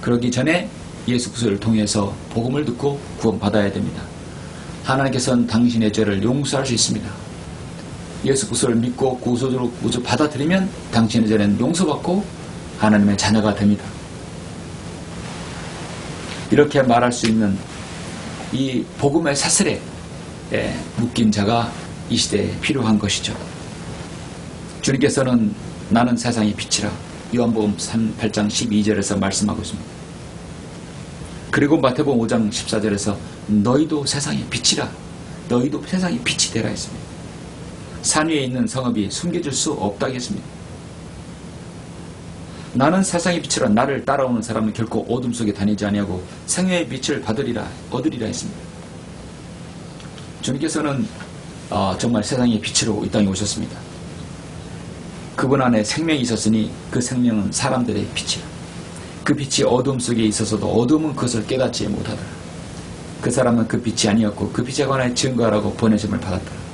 그러기 전에 예수 그리스도를 통해서 복음을 듣고 구원받아야 됩니다. 하나님께서는 당신의 죄를 용서할 수 있습니다. 예수 그리스도를 믿고 구속으로 받아들이면 당신의 죄는 용서받고 하나님의 자녀가 됩니다. 이렇게 말할 수 있는 이 복음의 사슬에 묶인 자가 이 시대에 필요한 것이죠. 주님께서는 나는 세상의 빛이라 요한복음 8장 12절에서 말씀하고 있습니다. 그리고 마태복음 5장 14절에서 너희도 세상의 빛이라 너희도 세상의 빛이 되라 했습니다. 산 위에 있는 성읍이 숨겨질 수 없다고 했습니다. 나는 세상의 빛이라 나를 따라오는 사람은 결코 어둠 속에 다니지 아니하고 생명의 빛을 얻으리라 했습니다. 주님께서는 정말 세상의 빛으로 이 땅에 오셨습니다. 그분 안에 생명이 있었으니 그 생명은 사람들의 빛이라. 그 빛이 어둠 속에 있어서도 어둠은 그것을 깨닫지 못하더라. 그 사람은 그 빛이 아니었고 그 빛에 관하여 증거하라고 보내심을 받았더라.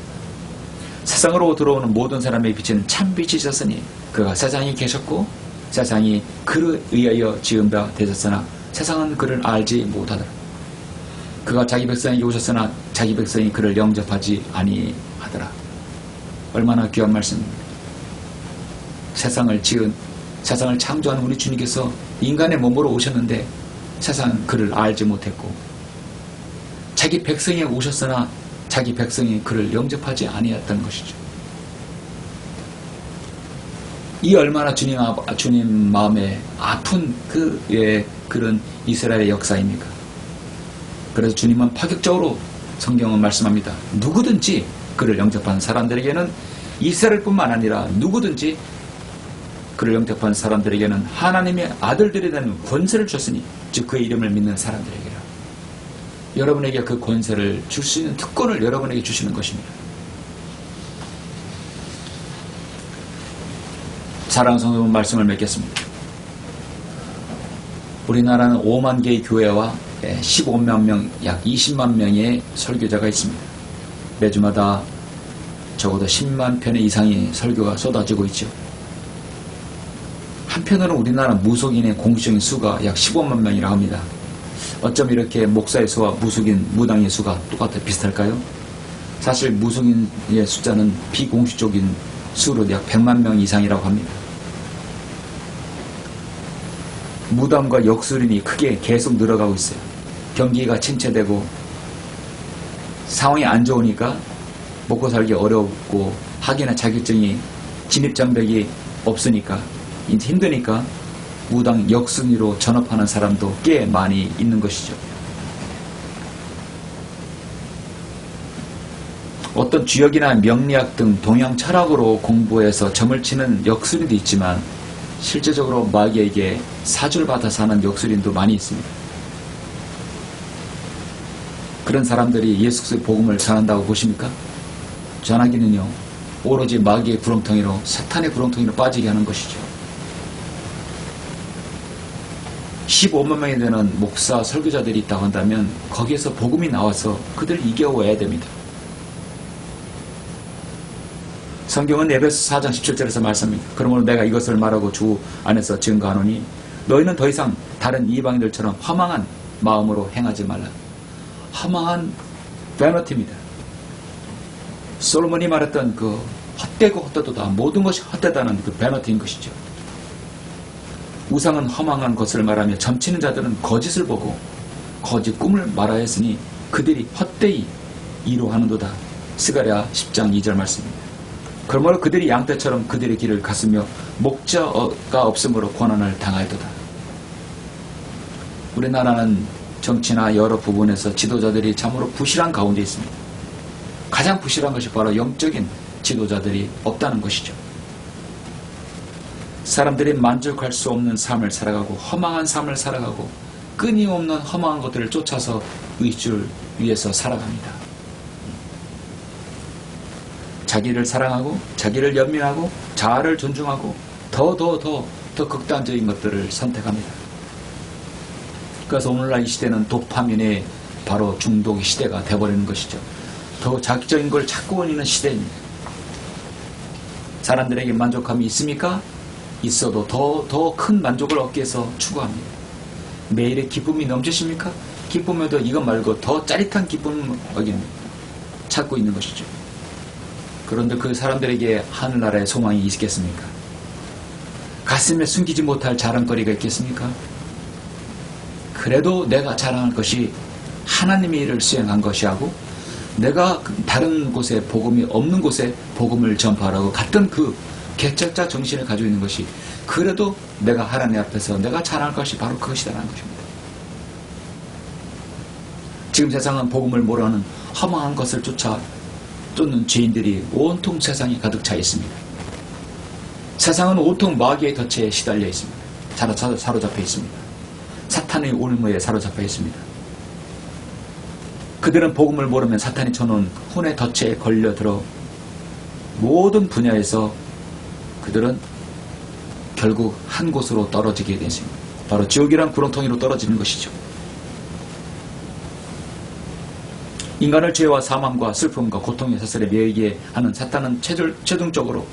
세상으로 들어오는 모든 사람의 빛은 참 빛이셨으니 그가 세상에 계셨고 세상이 그를 위하여 지은 바 되셨으나 세상은 그를 알지 못하더라. 그가 자기 백성에게 오셨으나 자기 백성이 그를 영접하지 아니하더라. 얼마나 귀한 말씀입니다. 세상을 창조한 우리 주님께서 인간의 몸으로 오셨는데 세상은 그를 알지 못했고 자기 백성에 오셨으나 자기 백성이 그를 영접하지 아니했던 것이죠. 이 얼마나 주님 마음에 아픈 그런 이스라엘의 역사입니까? 그래서 주님은 파격적으로 성경은 말씀합니다. 누구든지 그를 영접한 사람들에게는 이스라엘뿐만 아니라 누구든지 그를 영접한 사람들에게는 하나님의 아들들이 되는 권세를 줬으니 즉 그의 이름을 믿는 사람들에게라. 여러분에게 그 권세를 줄 수 있는 특권을 여러분에게 주시는 것입니다. 사랑하는 성도 말씀을 맺겠습니다. 우리나라는 5만 개의 교회와 15만 명, 약 20만 명의 설교자가 있습니다. 매주마다 적어도 10만 편의 이상의 설교가 쏟아지고 있죠. 한편으로는 우리나라 무속인의 공식적인 수가 약 15만 명이라고 합니다. 어쩜 이렇게 목사의 수와 무속인, 무당의 수가 비슷할까요? 사실 무속인의 숫자는 비공식적인 수로 약 100만 명 이상이라고 합니다. 무당과 역술인이 크게 계속 늘어가고 있어요. 경기가 침체되고 상황이 안 좋으니까 먹고 살기 어렵고 학위나 자격증이 진입장벽이 없으니까 힘드니까 무당 역순위로 전업하는 사람도 꽤 많이 있는 것이죠. 어떤 주역이나 명리학 등 동양 철학으로 공부해서 점을 치는 역술인도 있지만 실제적으로 마귀에게 사주를 받아서 하는 역술인도 많이 있습니다. 그런 사람들이 예수 그리스도의 복음을 전한다고 보십니까? 전하기는요, 오로지 마귀의 구렁텅이로, 사탄의 구렁텅이로 빠지게 하는 것이죠. 15만 명이 되는 목사, 설교자들이 있다고 한다면 거기에서 복음이 나와서 그들을 이겨와야 됩니다. 성경은 에베소 4장 17절에서 말씀합니다. 그러므로 내가 이것을 말하고 주 안에서 증거하노니 너희는 더 이상 다른 이방인들처럼 허망한 마음으로 행하지 말라. 허망한 베너티입니다. 솔로몬이 말했던 그 헛되고 헛되도다, 모든 것이 헛되다는 그 베너티인 것이죠. 우상은 허망한 것을 말하며 점치는 자들은 거짓을 보고 거짓 꿈을 말하였으니 그들이 헛되이 이루하는도다. 스가랴 10장 2절 말씀입니다. 그러므로 그들이 양떼처럼 그들의 길을 갔으며 목자가 없으므로 고난을 당하였도다. 우리나라는 정치나 여러 부분에서 지도자들이 참으로 부실한 가운데 있습니다. 가장 부실한 것이 바로 영적인 지도자들이 없다는 것이죠. 사람들이 만족할 수 없는 삶을 살아가고 허망한 삶을 살아가고 끊임없는 허망한 것들을 쫓아서 의주를 위해서 살아갑니다. 자기를 사랑하고 자기를 연민하고 자아를 존중하고 더 극단적인 것들을 선택합니다. 그래서 오늘날 이 시대는 도파민의 바로 중독의 시대가 되어버리는 것이죠. 더 자기적인 걸 찾고 원하는 시대입니다. 사람들에게 만족감이 있습니까? 있어도 더 큰 만족을 얻기 위해서 추구합니다. 매일의 기쁨이 넘치십니까? 기쁨에도 이것 말고 더 짜릿한 기쁨을 찾고 있는 것이죠. 그런데 그 사람들에게 하늘나라의 소망이 있겠습니까? 가슴에 숨기지 못할 자랑거리가 있겠습니까? 그래도 내가 자랑할 것이 하나님의 일을 수행한 것이하고 내가 다른 곳에 복음이 없는 곳에 복음을 전파하라고 갔던 그 개척자 정신을 가지고 있는 것이 그래도 내가 하나님 앞에서 내가 자랑할 것이 바로 그것이다라는 것입니다. 지금 세상은 복음을 모르는 허망한 것을 쫓는 죄인들이 온통 세상에 가득 차 있습니다. 세상은 온통 마귀의 덫에 시달려 있습니다. 사로잡혀 있습니다. 사탄의 올무에 사로잡혀 있습니다. 그들은 복음을 모르면 사탄이 쳐놓은 혼의 덫에 걸려들어 모든 분야에서 그들은 결국 한 곳으로 떨어지게 되십니다. 바로 지옥이란 구렁텅이로 떨어지는 것이죠. 인간을 죄와 사망과 슬픔과 고통의 사슬에 매이게 하는 사탄은 최종적으로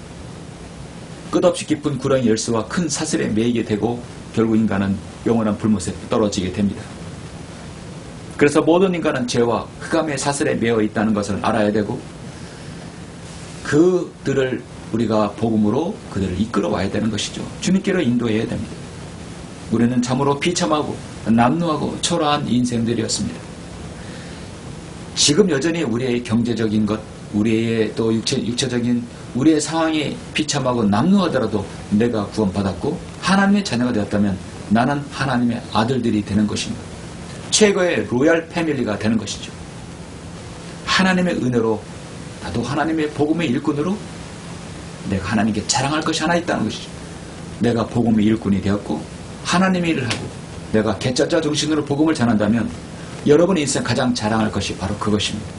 끝없이 깊은 구렁이 열쇠와 큰 사슬에 매이게 되고 결국 인간은 영원한 불못에 떨어지게 됩니다. 그래서 모든 인간은 죄와 흑암의 사슬에 매여 있다는 것을 알아야 되고 그들을 우리가 복음으로 그들을 이끌어 와야 되는 것이죠. 주님께로 인도해야 됩니다. 우리는 참으로 비참하고 남루하고 초라한 인생들이었습니다. 지금 여전히 우리의 경제적인 것, 우리의 또 육체적인 우리의 상황이 비참하고 남루하더라도 내가 구원받았고 하나님의 자녀가 되었다면 나는 하나님의 아들들이 되는 것입니다. 최고의 로얄 패밀리가 되는 것이죠. 하나님의 은혜로 나도 하나님의 복음의 일꾼으로 내가 하나님께 자랑할 것이 하나 있다는 것이죠. 내가 복음의 일꾼이 되었고 하나님의 일을 하고 내가 개짜짜 정신으로 복음을 전한다면 여러분의 인생 가장 자랑할 것이 바로 그것입니다.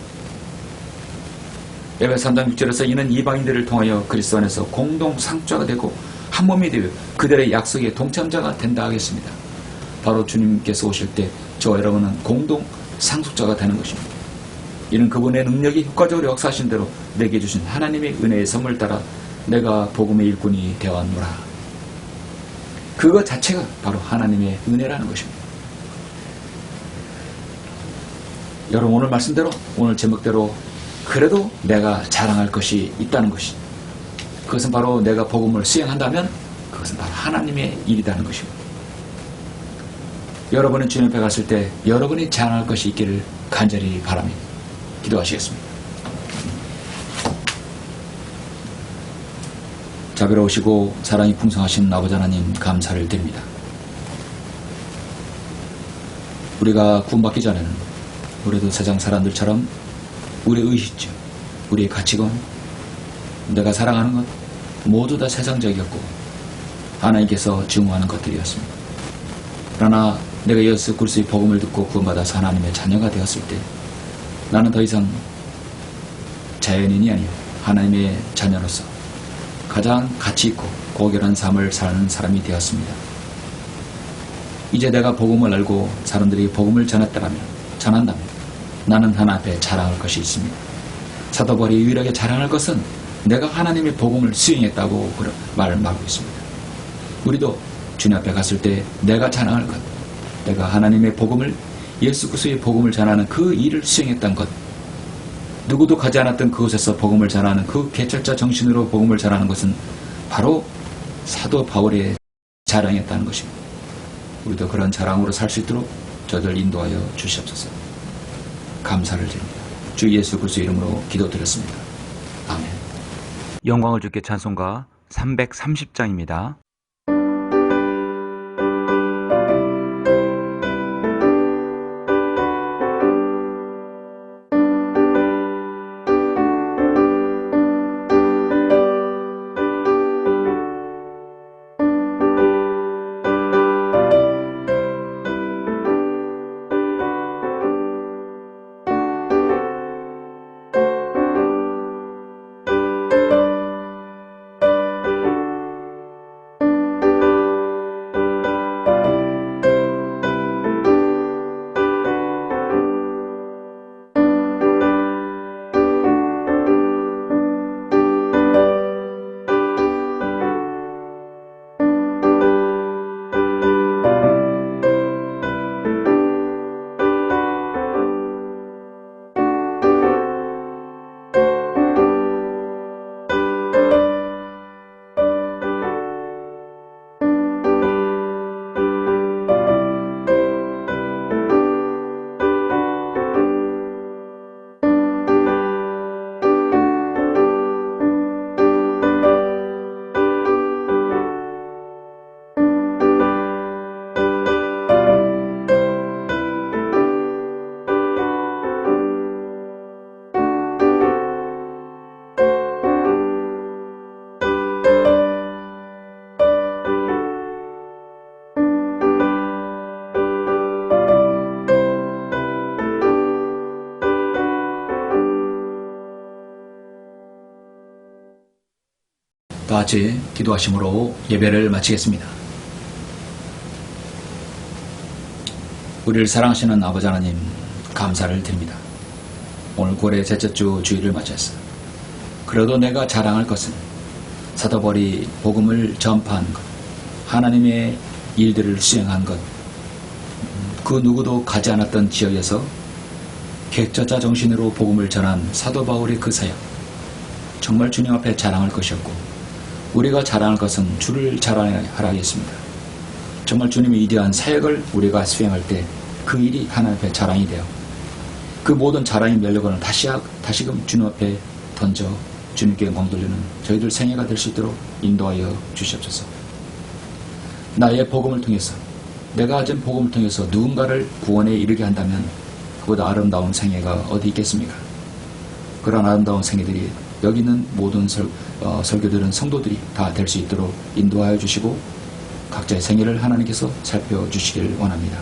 에베소 3장 6절에서 이는 이방인들을 통하여 그리스도 안에서 공동 상주자가 되고 한 몸이 되어 그들의 약속의 동참자가 된다 하겠습니다. 바로 주님께서 오실 때 저와 여러분은 공동 상속자가 되는 것입니다. 이는 그분의 능력이 효과적으로 역사하신 대로 내게 주신 하나님의 은혜의 선물 따라 내가 복음의 일꾼이 되었노라. 그것 자체가 바로 하나님의 은혜라는 것입니다. 여러분 오늘 말씀대로 오늘 제목대로 그래도 내가 자랑할 것이 있다는 것이 그것은 바로 내가 복음을 수행한다면 그것은 바로 하나님의 일이라는 것입니다. 여러분은 주님 앞에 갔을 때 여러분이 자랑할 것이 있기를 간절히 바랍니다. 기도하시겠습니다. 자비로우시고 사랑이 풍성하신 아버지 하나님 감사를 드립니다. 우리가 구원받기 전에는 우리도 세상 사람들처럼 우리의 의식주, 우리의 가치관, 내가 사랑하는 것 모두 다 세상적이었고 하나님께서 증오하는 것들이었습니다. 그러나 내가 예수 그리스도의 복음을 듣고 구원받아서 하나님의 자녀가 되었을 때 나는 더 이상 자연인이 아니요 하나님의 자녀로서 가장 가치 있고 고결한 삶을 사는 사람이 되었습니다. 이제 내가 복음을 알고 사람들이 복음을 전한다면 나는 하나님 앞에 자랑할 것이 있습니다. 사도 바울이 유일하게 자랑할 것은 내가 하나님의 복음을 수행했다고 말하고 있습니다. 우리도 주님 앞에 갔을 때 내가 자랑할 것, 내가 하나님의 복음을 예수 그리스도의 복음을 전하는 그 일을 수행했던 것, 누구도 가지 않았던 그곳에서 복음을 전하는 그 개척자 정신으로 복음을 전하는 것은 바로 사도 바울의 자랑이었다는 것입니다. 우리도 그런 자랑으로 살 수 있도록 저들 인도하여 주시옵소서. 감사를 드립니다. 주 예수 그리스도 이름으로 기도드렸습니다. 아멘. 영광을 주께 찬송가 330장입니다. 다 같이 기도하심으로 예배를 마치겠습니다. 우리를 사랑하시는 아버지 하나님 감사를 드립니다. 오늘 9월의 셋째 주 주일을 맞이해서 그래도 내가 자랑할 것은 사도 바울이 복음을 전파한 것, 하나님의 일들을 수행한 것, 그 누구도 가지 않았던 지역에서 개척자 정신으로 복음을 전한 사도 바울의 그 사역, 정말 주님 앞에 자랑할 것이었고 우리가 자랑할 것은 주를 자랑하겠습니다. 정말 주님의 위대한 사역을 우리가 수행할 때 그 일이 하나님 앞에 자랑이 되어 그 모든 자랑의 면류관을 다시금 주님 앞에 던져 주님께 영광 돌리는 저희들 생애가 될 수 있도록 인도하여 주시옵소서. 나의 복음을 통해서 내가 가진 복음을 통해서 누군가를 구원에 이르게 한다면 그보다 아름다운 생애가 어디 있겠습니까? 그런 아름다운 생애들이 여기 있는 모든 설교들은 성도들이 다 될 수 있도록 인도하여 주시고 각자의 생애를 하나님께서 살펴주시길 원합니다.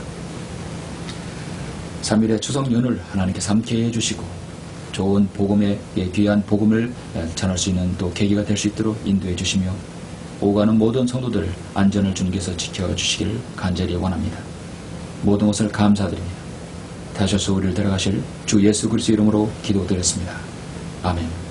3일의 추석 연휴를 하나님께서 함께 해주시고 좋은 복음의 귀한 복음을 전할 수 있는 또 계기가 될 수 있도록 인도해 주시며 오가는 모든 성도들 안전을 주님께서 지켜주시길 간절히 원합니다. 모든 것을 감사드립니다. 다시 오셔서 우리를 데려가실 주 예수 그리스도 이름으로 기도드렸습니다. 아멘.